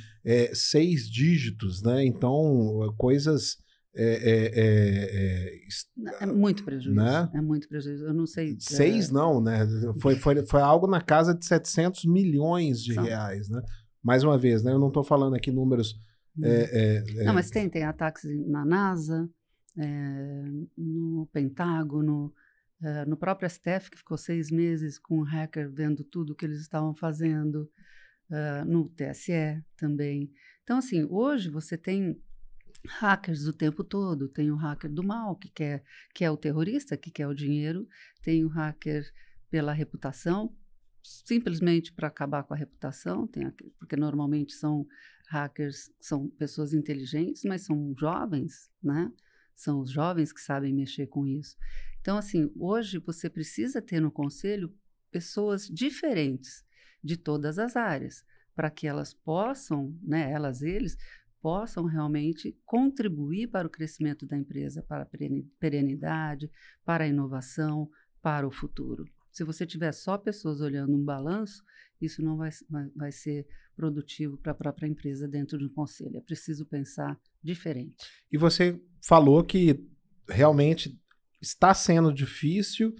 6 dígitos, né? Então, coisas... É muito prejuízo, né? É muito prejuízo. Eu não sei... 6 não, né? Foi algo na casa de 700 milhões de reais, né? Mais uma vez, né? Eu não estou falando aqui números... Não, mas tem ataques na NASA, no Pentágono, no próprio STF, que ficou 6 meses com um hacker vendo tudo que eles estavam fazendo, no TSE também. Então, assim, hoje você tem hackers o tempo todo. Tem o hacker do mal, que é o terrorista, que quer o dinheiro. Tem o hacker pela reputação, simplesmente para acabar com a reputação, porque normalmente são hackers, são pessoas inteligentes, mas são jovens, né? São os jovens que sabem mexer com isso. Então, assim, hoje você precisa ter no conselho pessoas diferentes de todas as áreas, para que elas possam, né, eles, possam realmente contribuir para o crescimento da empresa, para a perenidade, para a inovação, para o futuro. Se você tiver só pessoas olhando um balanço, isso não vai ser produtivo para a própria empresa dentro de um conselho. É preciso pensar diferente. E você falou que realmente está sendo difícil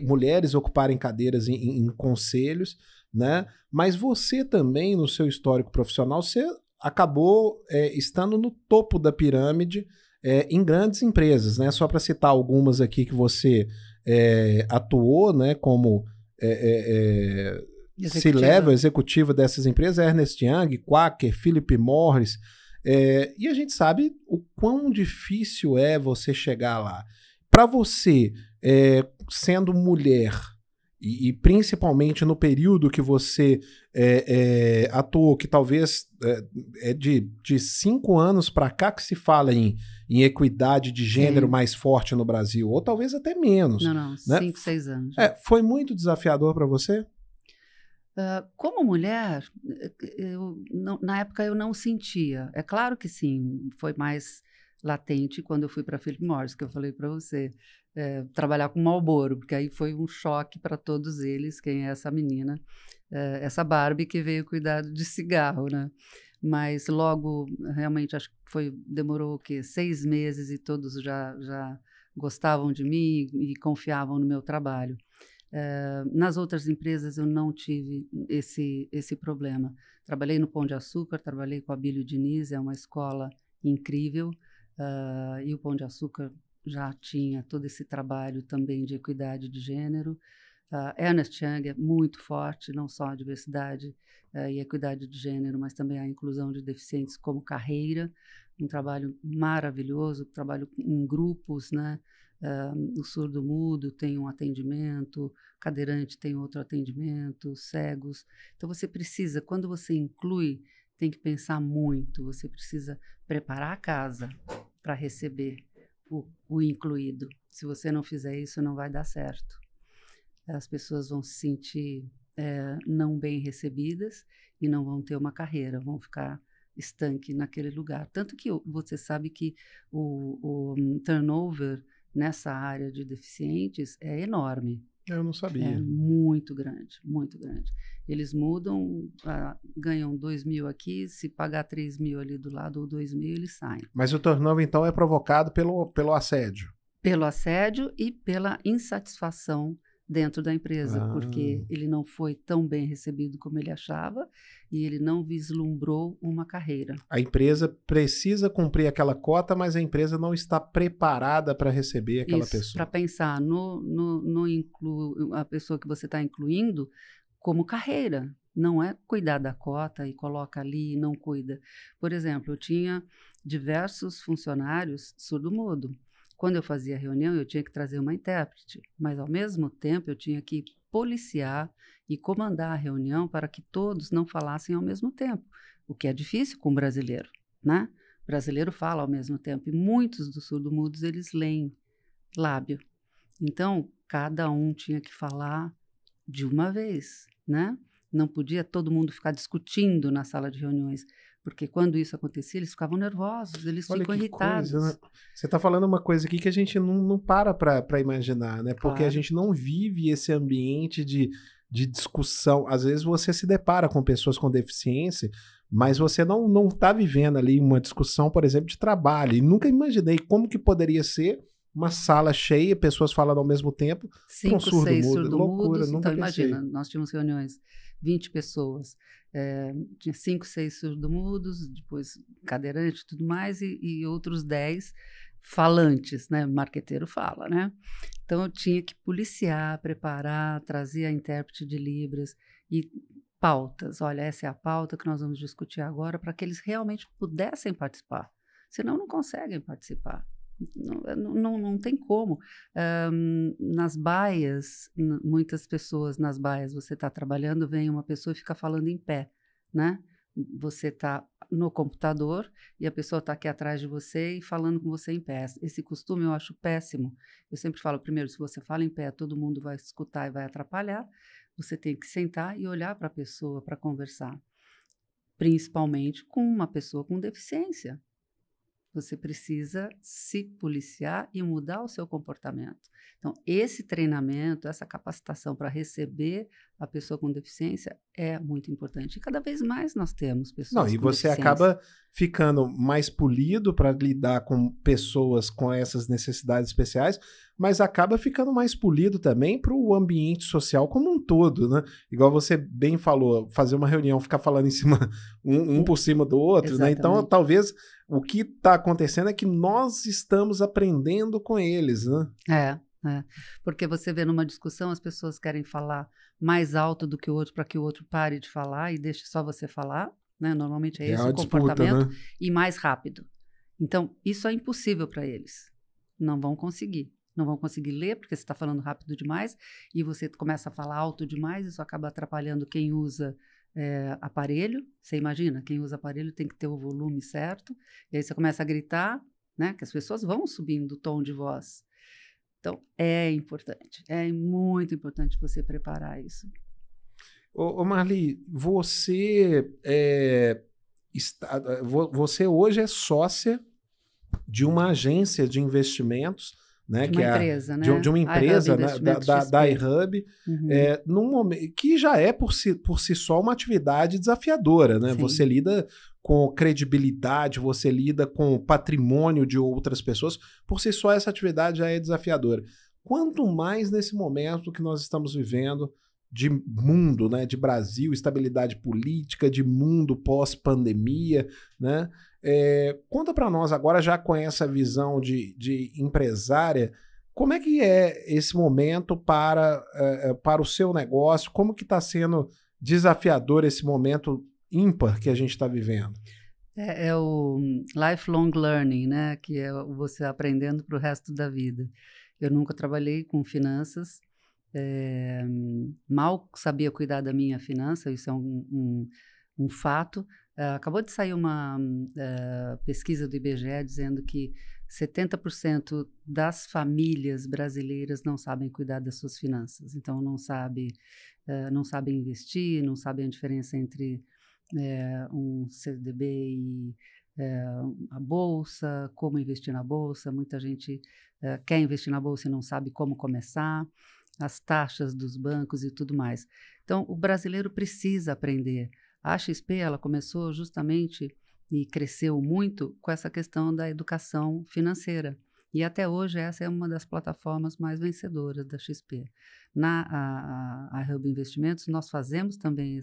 mulheres ocuparem cadeiras em conselhos, né? Mas você também, no seu histórico profissional, você acabou estando no topo da pirâmide em grandes empresas, né? Só para citar algumas aqui que você atuou, né? Como C-level, executiva dessas empresas, Ernst Young, Quaker, Philip Morris, e a gente sabe o quão difícil é você chegar lá. Para você, sendo mulher, e principalmente no período que você atuou, que talvez é de 5 anos para cá que se fala em equidade de gênero mais forte no Brasil, ou talvez até menos. Não, né? 5, 6 anos. Foi muito desafiador para você? Como mulher, na época eu não sentia. É claro que sim, foi mais latente quando eu fui para Philip Morris, que eu falei para você, trabalhar com Marlboro, porque aí foi um choque para todos eles, quem é essa menina, essa Barbie que veio cuidar de cigarro, né? Mas logo, realmente, acho que demorou o quê? 6 meses e todos já gostavam de mim e confiavam no meu trabalho. Nas outras empresas eu não tive esse problema. Trabalhei no Pão de Açúcar, trabalhei com a Abílio Diniz, é uma escola incrível, e o Pão de Açúcar já tinha todo esse trabalho também de equidade de gênero. Ernst Young é muito forte, não só a diversidade e equidade de gênero, mas também a inclusão de deficientes como carreira, um trabalho maravilhoso, trabalho em grupos, né? O surdo-mudo tem um atendimento, cadeirante tem outro atendimento, cegos. Então você precisa, quando você inclui, tem que pensar muito, você precisa preparar a casa para receber o incluído. Se você não fizer isso, não vai dar certo. As pessoas vão se sentir não bem recebidas e não vão ter uma carreira, vão ficar estanque naquele lugar. Tanto que você sabe que o turnover nessa área de deficientes é enorme. Eu não sabia. É muito grande, muito grande. Eles mudam, ganham 2.000 aqui, se pagar 3.000 ali do lado ou 2.000, eles saem. Mas o turnover, então, é provocado pelo assédio? Pelo assédio e pela insatisfação dentro da empresa, porque ele não foi tão bem recebido como ele achava e ele não vislumbrou uma carreira. A empresa precisa cumprir aquela cota, mas a empresa não está preparada para receber aquela pessoa. Para pensar a pessoa que você está incluindo como carreira. Não é cuidar da cota e coloca ali e não cuida. Por exemplo, eu tinha diversos funcionários surdo-mudo. Quando eu fazia reunião, eu tinha que trazer uma intérprete, mas ao mesmo tempo eu tinha que policiar e comandar a reunião para que todos não falassem ao mesmo tempo, o que é difícil com o brasileiro, né? O brasileiro fala ao mesmo tempo e muitos dos surdo-mudos eles leem lábio. Então, cada um tinha que falar de uma vez, né? Não podia todo mundo ficar discutindo na sala de reuniões, porque quando isso acontecia, eles ficavam nervosos, eles ficam irritados. Coisa, né? Você está falando uma coisa aqui que a gente não para imaginar, né? Porque a gente não vive esse ambiente de discussão. Às vezes você se depara com pessoas com deficiência, mas você não está vivendo ali uma discussão, por exemplo, de trabalho. E nunca imaginei como que poderia ser uma sala cheia, pessoas falando ao mesmo tempo. 5, 6 surdo-mudos. Loucura, nunca Então, pensei. imagina, nós tínhamos reuniões, 20 pessoas. Tinha 5, 6 surdo-mudos, depois cadeirante e tudo mais, e outros 10 falantes, né? Marqueteiro fala, né? Então, eu tinha que policiar, preparar, trazer a intérprete de Libras e pautas. Olha, essa é a pauta que nós vamos discutir agora para que eles realmente pudessem participar. Senão, não conseguem participar. Não tem como. Nas baias, muitas pessoas nas baias, você está trabalhando, vem uma pessoa e fica falando em pé, né? Você está no computador e a pessoa está aqui atrás de você e falando com você em pé. Esse costume eu acho péssimo. Eu sempre falo, primeiro, se você fala em pé, todo mundo vai escutar e vai atrapalhar. Você tem que sentar e olhar para a pessoa para conversar. Principalmente com uma pessoa com deficiência. Você precisa se policiar e mudar o seu comportamento. Então, esse treinamento, essa capacitação para receber a pessoa com deficiência é muito importante. E cada vez mais nós temos pessoas com deficiência. E você acaba ficando mais polido para lidar com pessoas com essas necessidades especiais, mas acaba ficando mais polido também para o ambiente social como um todo, né? Igual você bem falou, fazer uma reunião, ficar falando em cima, um por cima do outro, né? Então, talvez o que está acontecendo é que nós estamos aprendendo com eles, né? Porque você vê numa discussão, as pessoas querem falar mais alto do que o outro para que o outro pare de falar e deixe só você falar, né? Normalmente é esse o comportamento, né? E mais rápido. Então, isso é impossível para eles. Não vão conseguir. Não vão conseguir ler porque você está falando rápido demais e você começa a falar alto demais, isso acaba atrapalhando quem usa aparelho. Você imagina, quem usa aparelho tem que ter o volume certo, e aí você começa a gritar, né? Que as pessoas vão subindo o tom de voz. Então, é importante, é muito importante você preparar isso. Ô Marli, você hoje é sócia de uma agência de investimentos, né? De uma empresa, né? De uma empresa, né? Da iHub, num momento que já é por si só uma atividade desafiadora, né? Sim. Você lida com credibilidade, você lida com o patrimônio de outras pessoas, por si só essa atividade já é desafiadora. Quanto mais nesse momento que nós estamos vivendo de mundo, né? De Brasil, estabilidade política, de mundo pós-pandemia, né? Conta para nós agora, já com essa visão de empresária, como é que é esse momento para o seu negócio? Como que está sendo desafiador esse momento ímpar que a gente está vivendo? É o lifelong learning, né? Que é você aprendendo para o resto da vida. Eu nunca trabalhei com finanças, mal sabia cuidar da minha finança, isso é um fato. Acabou de sair uma pesquisa do IBGE dizendo que 70% das famílias brasileiras não sabem cuidar das suas finanças. Então, não sabem investir, não sabem a diferença entre um CDB e a bolsa, como investir na bolsa. Muita gente quer investir na bolsa e não sabe como começar, as taxas dos bancos e tudo mais. Então, o brasileiro precisa aprender. A XP, ela começou justamente e cresceu muito com essa questão da educação financeira. E até hoje essa é uma das plataformas mais vencedoras da XP. Na iHub Investimentos, nós fazemos também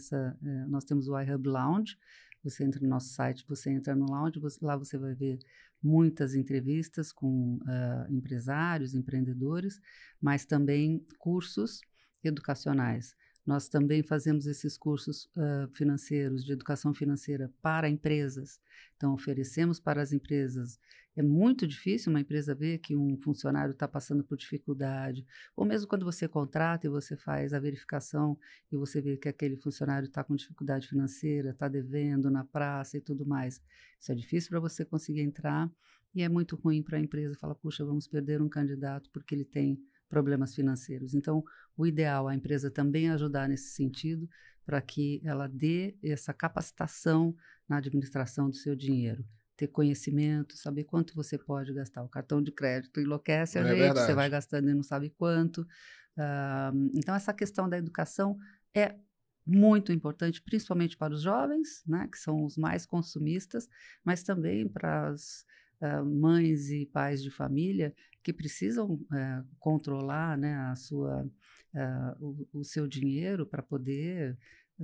nós temos o iHub Lounge. Você entra no nosso site, você entra no Lounge, lá você vai ver muitas entrevistas com empresários, empreendedores, mas também cursos educacionais. Nós também fazemos esses cursos financeiros, de educação financeira para empresas. Então, oferecemos para as empresas. É muito difícil uma empresa ver que um funcionário está passando por dificuldade, ou mesmo quando você contrata e você faz a verificação e você vê que aquele funcionário está com dificuldade financeira, está devendo na praça e tudo mais. Isso é difícil para você conseguir entrar e é muito ruim para a empresa falar, puxa, vamos perder um candidato porque ele tem problemas financeiros. Então, o ideal é a empresa também ajudar nesse sentido para que ela dê essa capacitação na administração do seu dinheiro. Ter conhecimento, saber quanto você pode gastar. O cartão de crédito enlouquece a gente, verdade. você vai gastando e não sabe quanto. Então, essa questão da educação é muito importante, principalmente para os jovens, né, que são os mais consumistas, mas também para as mães e pais de família que precisam controlar, né, o seu dinheiro para poder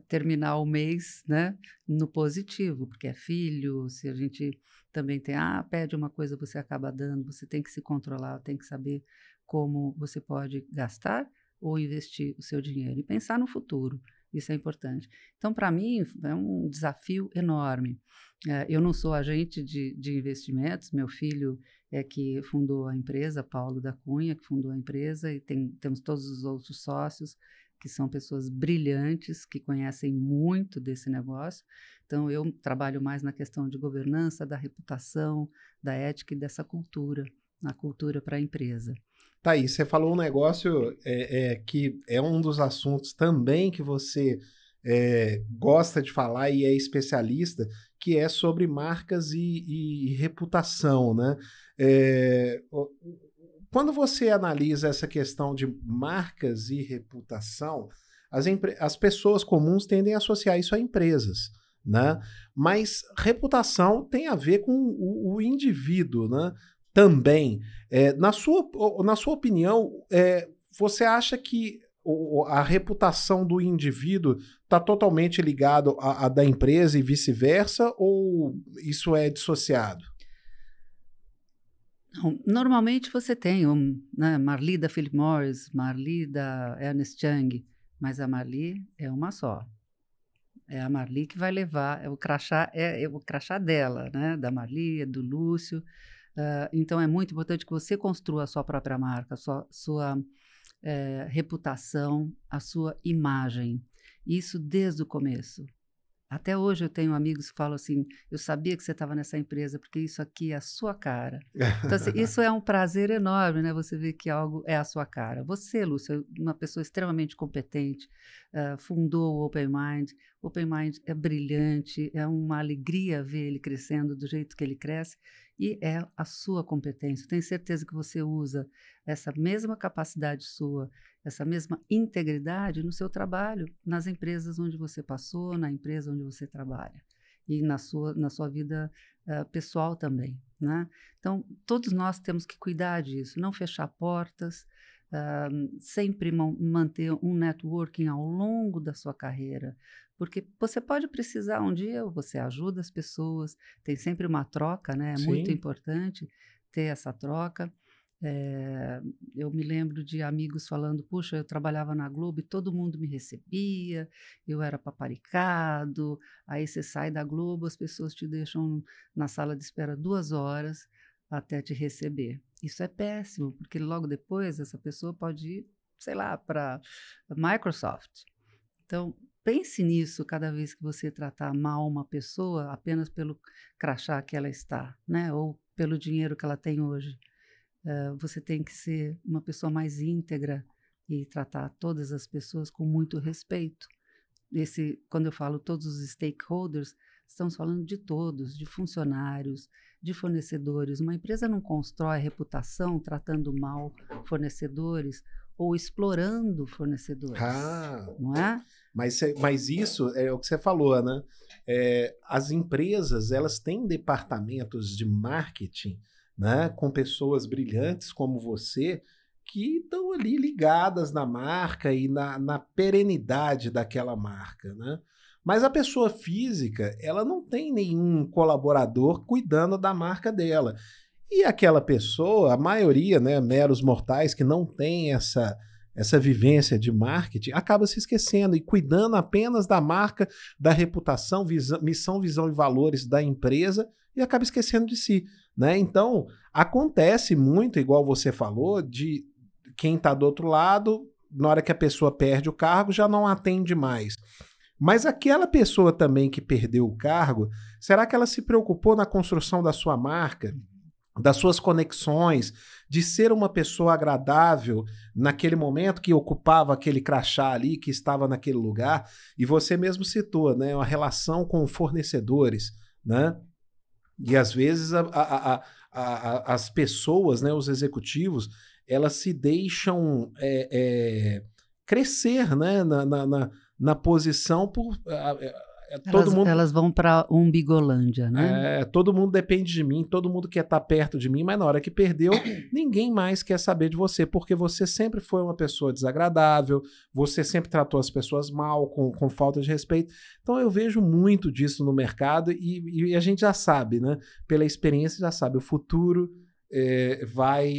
terminar o mês, né, no positivo, porque é filho, se a gente também tem, pede uma coisa, você acaba dando, você tem que se controlar, tem que saber como você pode gastar ou investir o seu dinheiro e pensar no futuro. Isso é importante. Então, para mim, é um desafio enorme. Eu não sou agente de investimentos, meu filho é que fundou a empresa, Paulo da Cunha, que fundou a empresa, e temos todos os outros sócios, que são pessoas brilhantes, que conhecem muito desse negócio. Então, eu trabalho mais na questão de governança, da reputação, da ética e dessa cultura, na cultura para a empresa. Tá aí, você falou um negócio que é um dos assuntos também que você gosta de falar e é especialista, que é sobre marcas e reputação, né? Quando você analisa essa questão de marcas e reputação, as pessoas comuns tendem a associar isso a empresas, né? Mas reputação tem a ver com o indivíduo, né? Também. Na sua opinião, você acha que a reputação do indivíduo está totalmente ligado à da empresa e vice-versa, ou isso é dissociado? Normalmente você tem né, Marli da Philip Morris, Marli da Ernst Young, mas a Marli é uma só. É a Marli que vai levar, o crachá dela, né, da Marli, do Lúcio. Então é muito importante que você construa a sua própria marca, a sua reputação, a sua imagem. Isso desde o começo. Até hoje eu tenho amigos que falam assim, eu sabia que você estava nessa empresa porque isso aqui é a sua cara. Então, assim, isso é um prazer enorme, né? Você ver que algo é a sua cara. Você, Lúcio, uma pessoa extremamente competente, fundou o Open Mind. O Open Mind é brilhante, é uma alegria ver ele crescendo do jeito que ele cresce e é a sua competência. Eu tenho certeza que você usa essa mesma capacidade sua, essa mesma integridade no seu trabalho, nas empresas onde você passou, na empresa onde você trabalha e na sua vida pessoal também, né? Então, todos nós temos que cuidar disso, não fechar portas, sempre manter um networking ao longo da sua carreira, porque você pode precisar um dia, você ajuda as pessoas, tem sempre uma troca, né? É muito importante ter essa troca. Eu me lembro de amigos falando, puxa, eu trabalhava na Globo e todo mundo me recebia, eu era paparicado, aí você sai da Globo, as pessoas te deixam na sala de espera 2 horas até te receber. Isso é péssimo, porque logo depois essa pessoa pode ir, sei lá, para a Microsoft. Então, pense nisso cada vez que você tratar mal uma pessoa apenas pelo crachá que ela está, né? Ou pelo dinheiro que ela tem hoje. Você tem que ser uma pessoa mais íntegra e tratar todas as pessoas com muito respeito. Quando eu falo todos os stakeholders, estamos falando de todos, de funcionários, de fornecedores. Uma empresa não constrói reputação tratando mal fornecedores ou explorando fornecedores, não é? Mas isso é o que você falou, né? As empresas, elas têm departamentos de marketing né, com pessoas brilhantes como você, que estão ali ligadas na marca e na perenidade daquela marca, né? Mas a pessoa física, ela não tem nenhum colaborador cuidando da marca dela. E aquela pessoa, a maioria, né, meros mortais que não tem essa vivência de marketing, acaba se esquecendo e cuidando apenas da marca, da reputação, missão, visão e valores da empresa e acaba esquecendo de si, né? Então, acontece muito, igual você falou, de quem está do outro lado, na hora que a pessoa perde o cargo, já não atende mais. Mas aquela pessoa também que perdeu o cargo, será que ela se preocupou na construção da sua marca, das suas conexões, de ser uma pessoa agradável naquele momento que ocupava aquele crachá ali, que estava naquele lugar? E você mesmo citou, né, uma relação com fornecedores, né? E às vezes as pessoas, né, os executivos, elas se deixam crescer, né, na posição por todo mundo. Elas vão para Umbigolândia, né? Todo mundo depende de mim, todo mundo quer estar perto de mim, mas na hora que perdeu, ninguém mais quer saber de você, porque você sempre foi uma pessoa desagradável, você sempre tratou as pessoas mal, com falta de respeito. Então eu vejo muito disso no mercado e a gente já sabe, né? Pela experiência já sabe, o futuro vai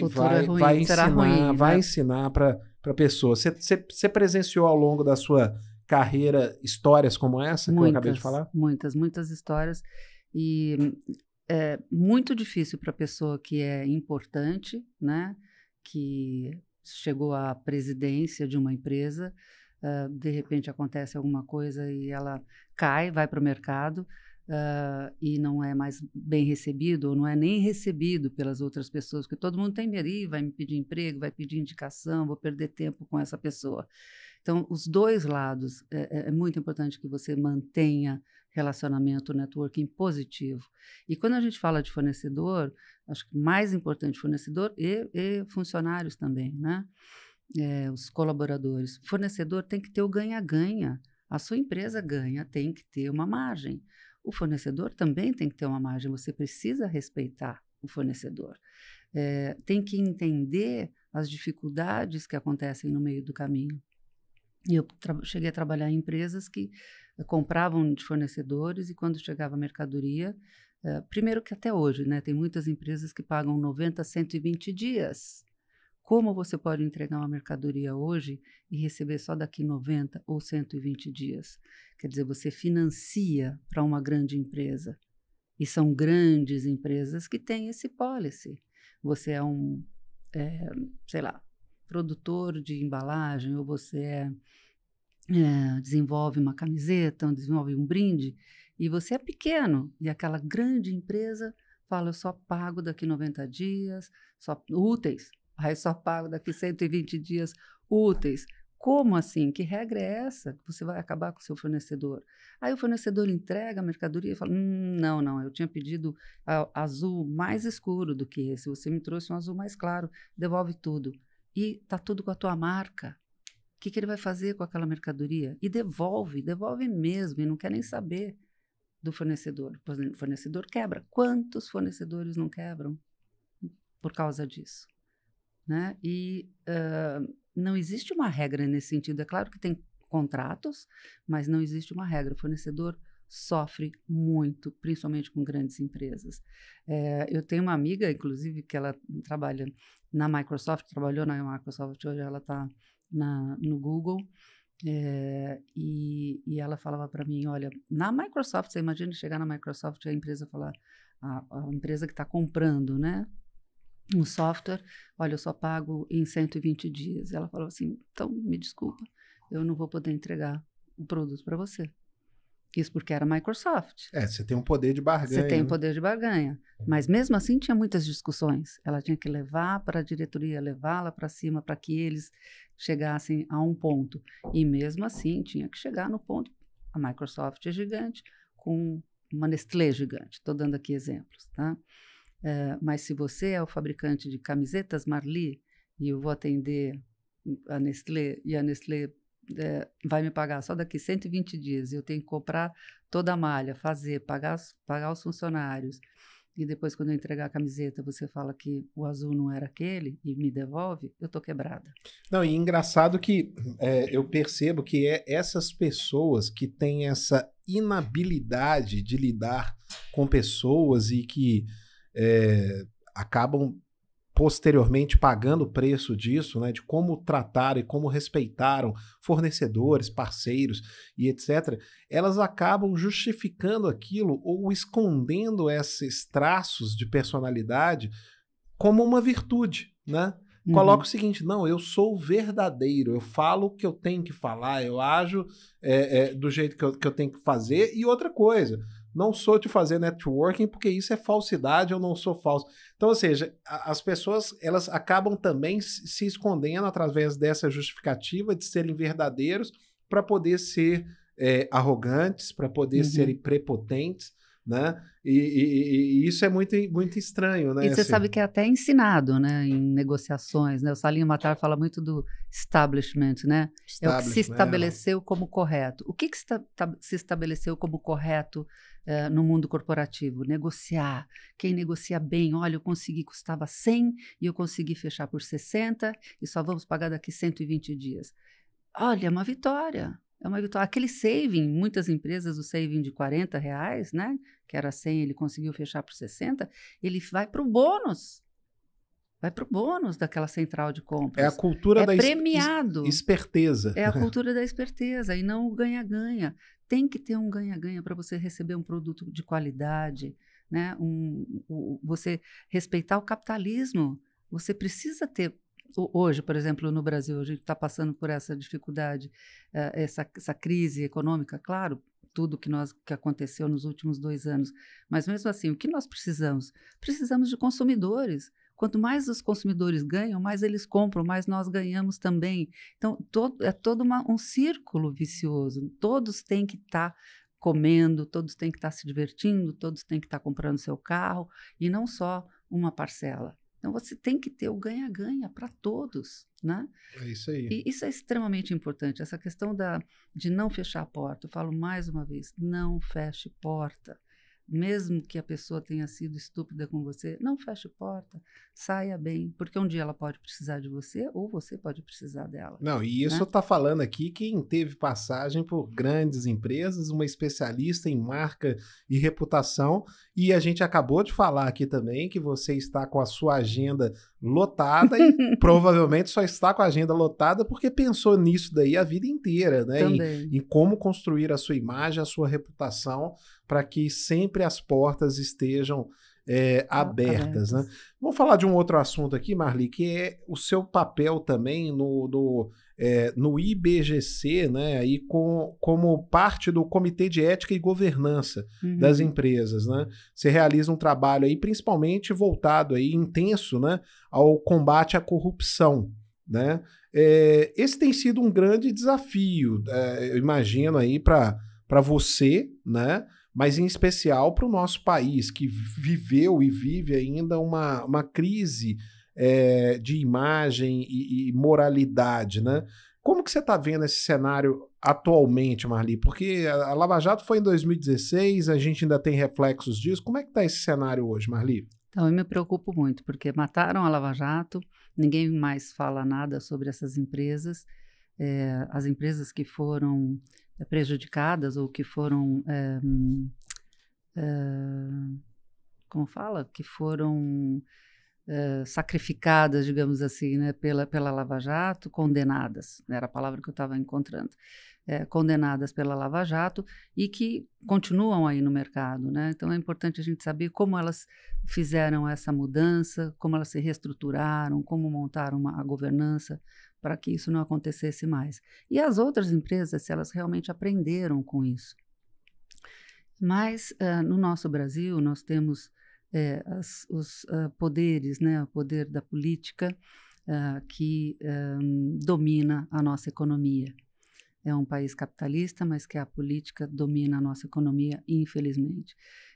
ensinar para a pessoa. Você presenciou ao longo da sua carreira histórias como essa que eu acabei de falar? Muitas histórias. E é muito difícil para a pessoa que é importante, né? Que chegou à presidência de uma empresa, de repente acontece alguma coisa e ela cai, vai para o mercado e não é mais bem recebido, ou não é nem recebido pelas outras pessoas, porque todo mundo tem medo, vai me pedir emprego, vai pedir indicação, vou perder tempo com essa pessoa. Então, os dois lados, é muito importante que você mantenha relacionamento, networking positivo. E quando a gente fala de fornecedor, acho que mais importante fornecedor e funcionários também, né? Os colaboradores. Fornecedor tem que ter o ganha-ganha. A sua empresa ganha, tem que ter uma margem. O fornecedor também tem que ter uma margem. Você precisa respeitar o fornecedor. Tem que entender as dificuldades que acontecem no meio do caminho. E eu cheguei a trabalhar em empresas que compravam de fornecedores e quando chegava a mercadoria, primeiro que até hoje, né, tem muitas empresas que pagam 90, 120 dias. Como você pode entregar uma mercadoria hoje e receber só daqui 90 ou 120 dias? Quer dizer, você financia para uma grande empresa. E são grandes empresas que têm esse policy. Você é sei lá, produtor de embalagem, ou você desenvolve uma camiseta, ou desenvolve um brinde, e você é pequeno, e aquela grande empresa fala, eu só pago daqui 90 dias, úteis, aí só pago daqui 120 dias úteis. Como assim? Que regra é essa? Você vai acabar com o seu fornecedor. Aí o fornecedor entrega a mercadoria e fala, não, eu tinha pedido azul mais escuro do que esse, você me trouxe um azul mais claro, devolve tudo. E tá tudo com a tua marca. O que ele vai fazer com aquela mercadoria? E devolve mesmo, e não quer nem saber do fornecedor. O fornecedor quebra. Quantos fornecedores não quebram por causa disso? Né? E não existe uma regra nesse sentido. É claro que tem contratos, mas não existe uma regra. O fornecedor sofre muito, principalmente com grandes empresas. Eu tenho uma amiga, inclusive, que ela trabalha na Microsoft, trabalhou na Microsoft, hoje ela está no Google, e ela falava para mim, olha, na Microsoft, você imagina chegar na Microsoft e a empresa falar, a empresa que está comprando, né, um software, olha, eu só pago em 120 dias. Ela falou assim, então, me desculpa, eu não vou poder entregar o produto para você. Isso porque era Microsoft. Você tem um poder de barganha. Você tem um poder de barganha. Mas mesmo assim tinha muitas discussões. Ela tinha que levar para a diretoria, levá-la para cima para que eles chegassem a um ponto. E mesmo assim tinha que chegar no ponto. A Microsoft é gigante, com uma Nestlé gigante. Estou dando aqui exemplos, tá? Mas se você é o fabricante de camisetas Marli e eu vou atender a Nestlé e a Nestlé vai me pagar só daqui 120 dias e eu tenho que comprar toda a malha, pagar os funcionários e depois quando eu entregar a camiseta você fala que o azul não era aquele e me devolve, eu tô quebrada. Não, e engraçado que eu percebo que essas pessoas que têm essa inabilidade de lidar com pessoas e que acabam posteriormente pagando o preço disso, né, de como trataram e como respeitaram fornecedores, parceiros e etc., elas acabam justificando aquilo ou escondendo esses traços de personalidade como uma virtude, né? Coloca o seguinte, não, eu sou verdadeiro, eu falo o que eu tenho que falar, eu ajo do jeito que eu tenho que fazer, e outra coisa, não sou de fazer networking porque isso é falsidade, eu não sou falso. Então, ou seja, as pessoas elas acabam também se escondendo através dessa justificativa de serem verdadeiros para poder ser arrogantes, para poder serem prepotentes, né? E isso é muito, muito estranho, né? E você sabe que é até ensinado, né, em negociações, né? O Salim Matar fala muito do establishment, né? É o que se estabeleceu como correto. O que se estabeleceu como correto no mundo corporativo? Negociar. Quem negocia bem, olha, eu consegui, custava 100 e eu consegui fechar por 60 e só vamos pagar daqui 120 dias. Olha, é uma vitória. É uma vitória. Aquele saving, muitas empresas, o saving de R$40, né, que era 100, ele conseguiu fechar por 60, ele vai para o bônus. Vai para o bônus daquela central de compras. É a cultura da premiado. Esperteza. É a cultura da esperteza e não o ganha-ganha. Tem que ter um ganha-ganha para você receber um produto de qualidade, né? Você respeitar o capitalismo. Você precisa ter. Hoje, por exemplo, no Brasil, a gente está passando por essa dificuldade, essa crise econômica, claro, tudo que aconteceu nos últimos 2 anos, mas mesmo assim, o que nós precisamos? Precisamos de consumidores. Quanto mais os consumidores ganham, mais eles compram, mais nós ganhamos também. Então, é todo um círculo vicioso. Todos têm que estar comendo, todos têm que estar se divertindo, todos têm que estar comprando seu carro, e não só uma parcela. Então, você tem que ter o ganha-ganha para todos, né? É isso aí. E isso é extremamente importante, essa questão de não fechar a porta. Eu falo mais uma vez, não feche porta. Mesmo que a pessoa tenha sido estúpida com você, não feche porta, saia bem, porque um dia ela pode precisar de você ou você pode precisar dela. Não, e isso está falando aqui quem teve passagem por grandes empresas, uma especialista em marca e reputação, e a gente acabou de falar aqui também que você está com a sua agenda lotada e provavelmente só está com a agenda lotada porque pensou nisso daí a vida inteira, né? Em como construir a sua imagem, a sua reputação, para que sempre as portas estejam abertas, né? Vamos falar de um outro assunto aqui, Marli, que é o seu papel também no IBGC, né? Aí como parte do Comitê de Ética e Governança das empresas, né? Você realiza um trabalho aí principalmente voltado aí intenso, né, ao combate à corrupção, né? Esse tem sido um grande desafio, eu imagino aí para você, né? Mas em especial para o nosso país, que viveu e vive ainda uma crise de imagem e moralidade, né? Como que você está vendo esse cenário atualmente, Marli? Porque a Lava Jato foi em 2016, a gente ainda tem reflexos disso. Como é que está esse cenário hoje, Marli? Então, eu me preocupo muito, porque mataram a Lava Jato, ninguém mais fala nada sobre essas empresas. As empresas que foram prejudicadas ou que foram como fala? Que foram sacrificadas, digamos assim, né, pela Lava Jato, condenadas, era a palavra que eu estava encontrando, condenadas pela Lava Jato e que continuam aí no mercado, né? Então é importante a gente saber como elas fizeram essa mudança, como elas se reestruturaram, como montaram a governança para que isso não acontecesse mais. E as outras empresas, se elas realmente aprenderam com isso. Mas no nosso Brasil nós temos os poderes, né, o poder da política que domina a nossa economia. É um país capitalista, mas que a política domina a nossa economia, infelizmente.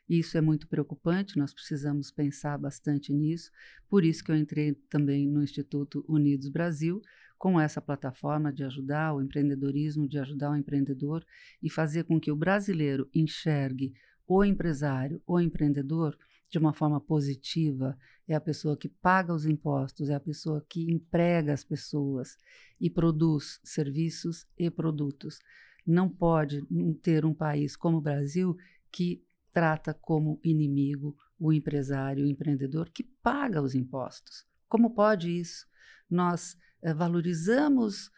Isso é muito preocupante, nós precisamos pensar bastante nisso. Por isso que eu entrei também no Instituto Unidos Brasil, com essa plataforma de ajudar o empreendedorismo, de ajudar o empreendedor e fazer com que o brasileiro enxergue o empresário, o empreendedor, de uma forma positiva é a pessoa que paga os impostos, é a pessoa que emprega as pessoas e produz serviços e produtos. Não pode ter um país como o Brasil que trata como inimigo o empresário, o empreendedor que paga os impostos. Como pode isso? Nós valorizamos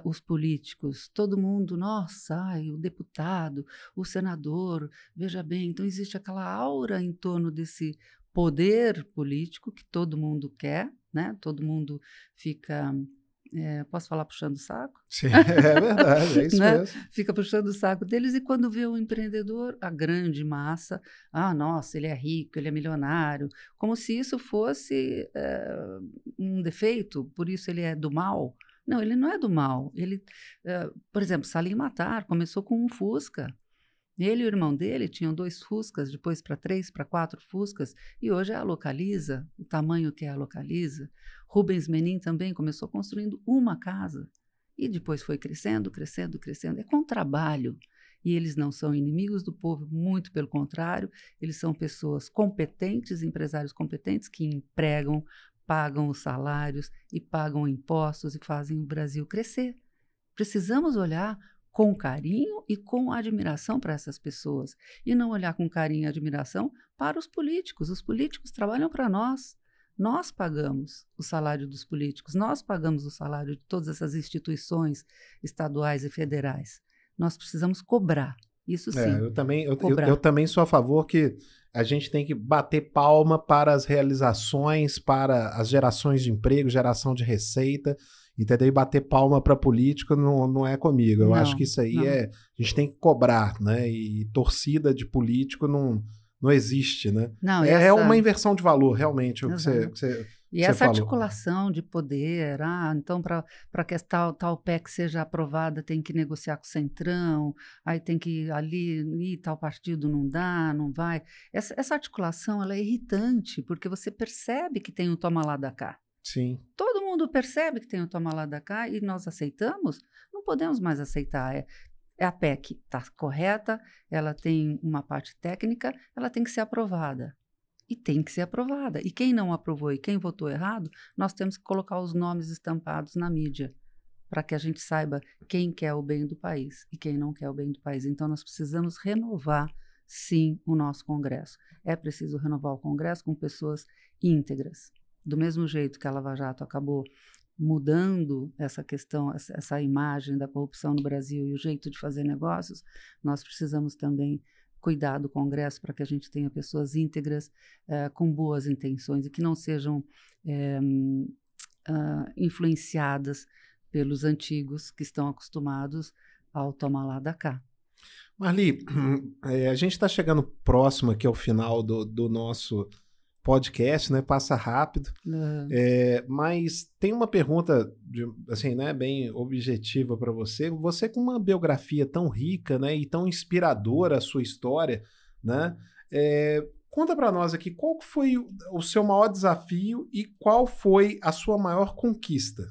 os políticos, todo mundo, nossa, ai, o deputado, o senador, veja bem, então existe aquela aura em torno desse poder político que todo mundo quer, né? Todo mundo fica, posso falar puxando o saco? Sim, é verdade, é isso Né? mesmo. Fica puxando o saco deles e quando vê o empreendedor, a grande massa, nossa, ele é rico, ele é milionário, como se isso fosse um defeito, por isso ele é do mal. Não, ele não é do mal. Ele, por exemplo, Salim Matar começou com um Fusca. Ele e o irmão dele tinham 2 Fuscas, depois para 3, para 4 Fuscas, e hoje é a Localiza, o tamanho que é a Localiza. Rubens Menin também começou construindo uma casa e depois foi crescendo, crescendo, crescendo. É com trabalho. E eles não são inimigos do povo, muito pelo contrário, eles são pessoas competentes, empresários competentes que empregam, pagam os salários e pagam impostos e fazem o Brasil crescer. Precisamos olhar com carinho e com admiração para essas pessoas e não olhar com carinho e admiração para os políticos. Os políticos trabalham para nós. Nós pagamos o salário dos políticos, nós pagamos o salário de todas essas instituições estaduais e federais. Nós precisamos cobrar. Isso sim. Eu também sou a favor que a gente tem que bater palma para as realizações, para as gerações de emprego, geração de receita, entendeu? E bater palma para político não é comigo. Eu acho que isso aí a gente tem que cobrar, né? E torcida de político não existe, né? Não, é uma inversão de valor, realmente, o que você E essa articulação de poder, então para que tal PEC seja aprovada tem que negociar com o Centrão, aí tem que ali, tal partido não dá, não vai. Essa articulação ela é irritante, porque você percebe que tem um toma lá da cá. Sim. Todo mundo percebe que tem um toma lá da cá e nós aceitamos? Não podemos mais aceitar. A PEC está correta, ela tem uma parte técnica, ela tem que ser aprovada. E tem que ser aprovada. E quem não aprovou e quem votou errado, nós temos que colocar os nomes estampados na mídia, para que a gente saiba quem quer o bem do país e quem não quer o bem do país. Então, nós precisamos renovar, sim, o nosso Congresso. É preciso renovar o Congresso com pessoas íntegras. Do mesmo jeito que a Lava Jato acabou mudando essa questão, essa imagem da corrupção no Brasil e o jeito de fazer negócios, nós precisamos também cuidar do Congresso para que a gente tenha pessoas íntegras, com boas intenções e que não sejam influenciadas pelos antigos que estão acostumados ao tomar lá da cá. Marli, a gente está chegando próximo aqui ao final do nosso podcast, né? Passa rápido. Mas tem uma pergunta, assim, né, bem objetiva para você. Você com uma biografia tão rica, né, e tão inspiradora a sua história, né? Conta para nós aqui qual foi o seu maior desafio e qual foi a sua maior conquista.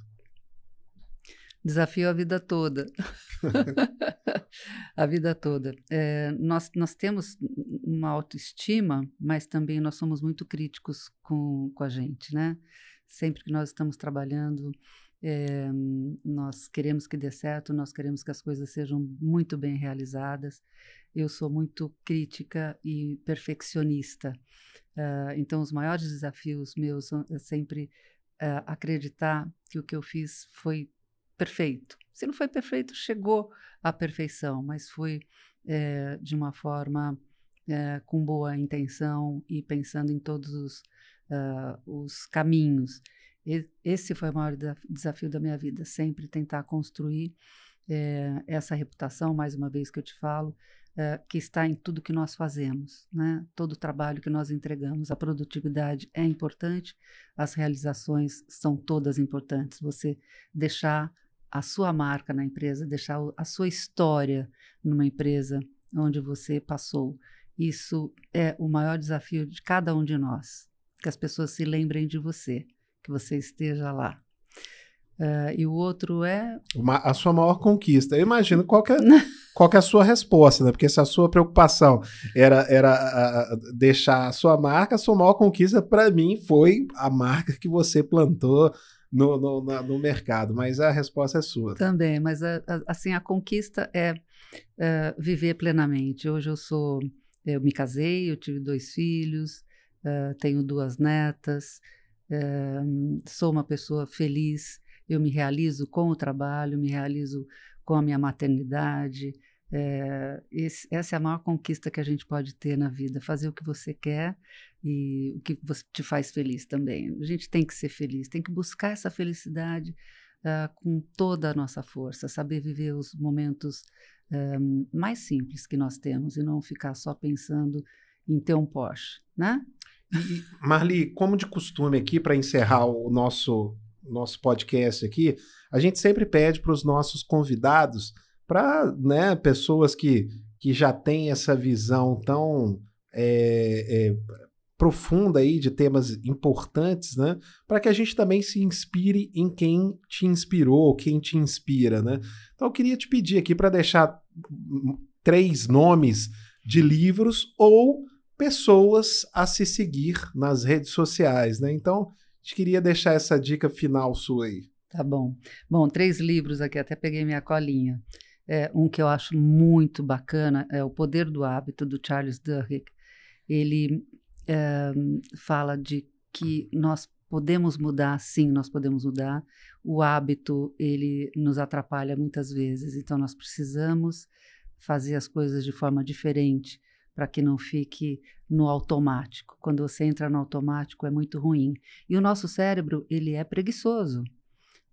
Desafio a vida toda. A vida toda. Nós temos uma autoestima, mas também nós somos muito críticos com a gente, né? Sempre que nós estamos trabalhando, nós queremos que dê certo, nós queremos que as coisas sejam muito bem realizadas. Eu sou muito crítica e perfeccionista. Então, os maiores desafios meus são sempre acreditar que o que eu fiz foi perfeito. Se não foi perfeito, chegou à perfeição, mas foi de uma forma com boa intenção e pensando em todos os caminhos. Esse foi o maior desafio da minha vida, sempre tentar construir essa reputação, mais uma vez que eu te falo, que está em tudo que nós fazemos, né? Todo o trabalho que nós entregamos. A produtividade é importante, as realizações são todas importantes. Você deixar a sua marca na empresa, deixar a sua história numa empresa onde você passou. Isso é o maior desafio de cada um de nós, que as pessoas se lembrem de você, que você esteja lá. E o outro é... A sua maior conquista. Eu imagino qual que é qual que é a sua resposta, né? Porque se a sua preocupação era deixar a sua marca, a sua maior conquista, para mim, foi a marca que você plantou no mercado. Mas a resposta é sua. Também, mas assim, a conquista é viver plenamente. Hoje eu me casei, eu tive 2 filhos, tenho 2 netas, sou uma pessoa feliz, eu me realizo com o trabalho, me realizo com a minha maternidade. Essa é a maior conquista que a gente pode ter na vida, fazer o que você quer e o que te faz feliz também. A gente tem que ser feliz, tem que buscar essa felicidade com toda a nossa força, saber viver os momentos mais simples que nós temos e não ficar só pensando em ter um Porsche, né? E, Marli, como de costume aqui, para encerrar o nosso podcast aqui, a gente sempre pede para os nossos convidados, para, né, pessoas que já têm essa visão tão profunda aí de temas importantes, né, para que a gente também se inspire em quem te inspirou, quem te inspira, né? Então eu queria te pedir aqui para deixar 3 nomes de livros ou pessoas a se seguir nas redes sociais, né? Então, a gente queria deixar essa dica final sua aí. Tá bom. Bom, 3 livros aqui, até peguei minha colinha. Um que eu acho muito bacana é O Poder do Hábito, do Charles Duhigg. Ele fala de que nós podemos mudar, sim, nós podemos mudar. O hábito, ele nos atrapalha muitas vezes, então nós precisamos fazer as coisas de forma diferente, para que não fique no automático. Quando você entra no automático é muito ruim. E o nosso cérebro, ele é preguiçoso.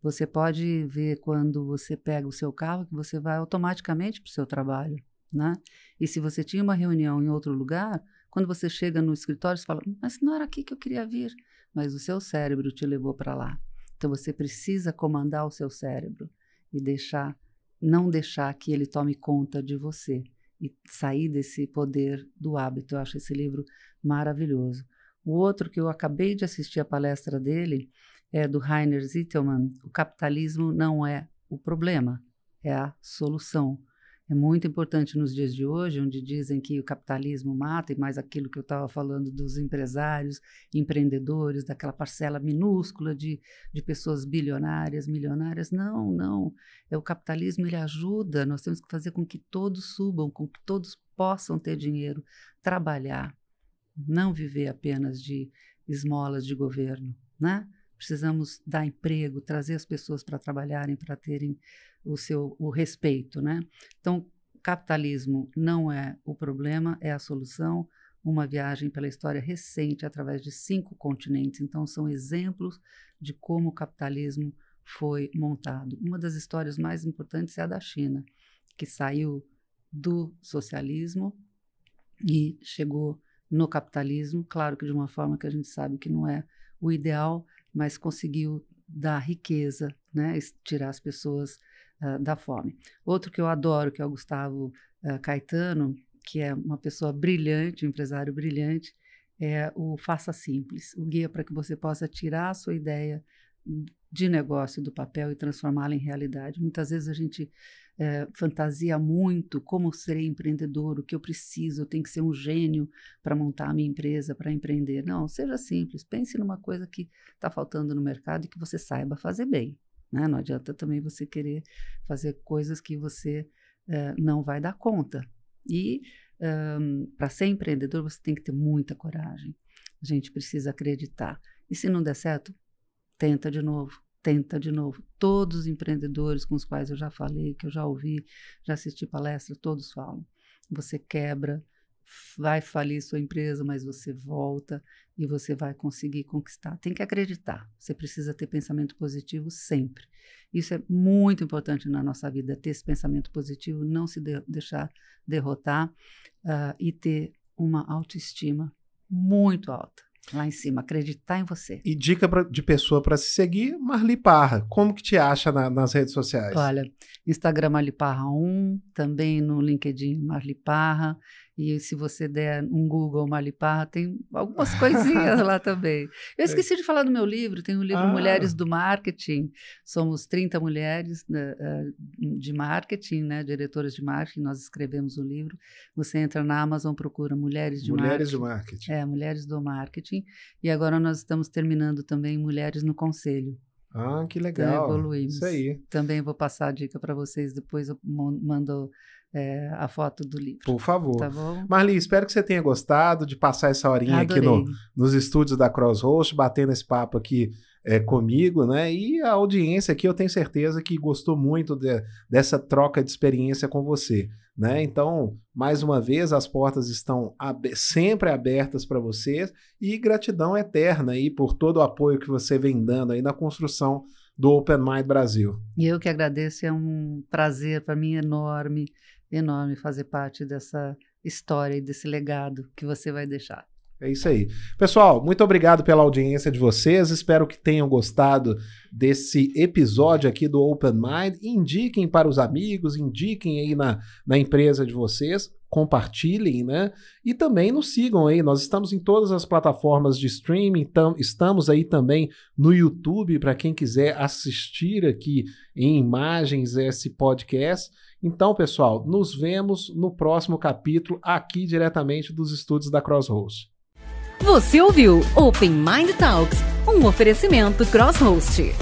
Você pode ver quando você pega o seu carro que você vai automaticamente para o seu trabalho, né? E se você tinha uma reunião em outro lugar, quando você chega no escritório, você fala, mas não era aqui que eu queria vir. Mas o seu cérebro te levou para lá. Então você precisa comandar o seu cérebro e não deixar que ele tome conta de você. E sair desse poder do hábito. Eu acho esse livro maravilhoso. O outro que eu acabei de assistir a palestra dele é do Rainer Zitelmann. O capitalismo não é o problema, é a solução. É muito importante nos dias de hoje, onde dizem que o capitalismo mata, e mais aquilo que eu estava falando dos empresários, empreendedores, daquela parcela minúscula de pessoas bilionárias, milionárias. Não, não. O capitalismo, ele ajuda, nós temos que fazer com que todos subam, com que todos possam ter dinheiro, trabalhar, não viver apenas de esmolas de governo, né? Precisamos dar emprego, trazer as pessoas para trabalharem, para terem o respeito, né? Então, o capitalismo não é o problema, é a solução. Uma viagem pela história recente através de 5 continentes. Então, são exemplos de como o capitalismo foi montado. Uma das histórias mais importantes é a da China, que saiu do socialismo e chegou no capitalismo, claro que de uma forma que a gente sabe que não é o ideal, mas conseguiu dar riqueza, né, tirar as pessoas da fome. Outro que eu adoro, que é o Gustavo Caetano, que é uma pessoa brilhante, um empresário brilhante, é o Faça Simples, o guia para que você possa tirar a sua ideia de negócio do papel e transformá-la em realidade. Muitas vezes a gente fantasia muito como ser empreendedor, o que eu preciso, eu tenho que ser um gênio para montar a minha empresa, para empreender. Não, seja simples, pense numa coisa que está faltando no mercado e que você saiba fazer bem, né? Não adianta também você querer fazer coisas que você não vai dar conta. E para ser empreendedor você tem que ter muita coragem. A gente precisa acreditar. E se não der certo, tenta de novo. Tenta de novo. Todos os empreendedores com os quais eu já falei, que eu já ouvi, já assisti palestra, todos falam. Você quebra, vai falir sua empresa, mas você volta e você vai conseguir conquistar. Tem que acreditar. Você precisa ter pensamento positivo sempre. Isso é muito importante na nossa vida, ter esse pensamento positivo, não se deixar derrotar e ter uma autoestima muito alta. Lá em cima, acreditar em você. E dica de pessoa para se seguir, Marli Parra. Como que te acha nas redes sociais? Olha, Instagram Marli Parra 1, também no LinkedIn Marli Parra. E se você der um Google Marli Parra, tem algumas coisinhas lá também. Eu esqueci de falar do meu livro, tem o livro Mulheres do Marketing. Somos 30 mulheres de marketing, né, diretoras de marketing, nós escrevemos o livro. Você entra na Amazon, procura Mulheres de Marketing. Mulheres do Marketing. E agora nós estamos terminando também Mulheres no Conselho. Ah, que legal. Então, evoluímos. Isso aí. Também vou passar a dica para vocês, depois eu mando a foto do livro. Por favor. Tá bom? Marli, espero que você tenha gostado de passar essa horinha aqui nos estúdios da Crosshost, batendo esse papo aqui comigo, né? E a audiência aqui, eu tenho certeza que gostou muito dessa troca de experiência com você, né? Então, mais uma vez, as portas estão sempre abertas para vocês e gratidão eterna aí por todo o apoio que você vem dando aí na construção do Open Mind Brasil. E eu que agradeço, é um prazer para mim enorme fazer parte dessa história e desse legado que você vai deixar. É isso aí. Pessoal, muito obrigado pela audiência de vocês. Espero que tenham gostado desse episódio aqui do Open Mind. Indiquem para os amigos, indiquem aí na empresa de vocês, compartilhem, né? E também nos sigam aí. Nós estamos em todas as plataformas de streaming, então estamos aí também no YouTube para quem quiser assistir aqui em imagens esse podcast. Então, pessoal, nos vemos no próximo capítulo aqui diretamente dos estúdios da Crosshost. Você ouviu Open Mind Talks, um oferecimento Crosshost.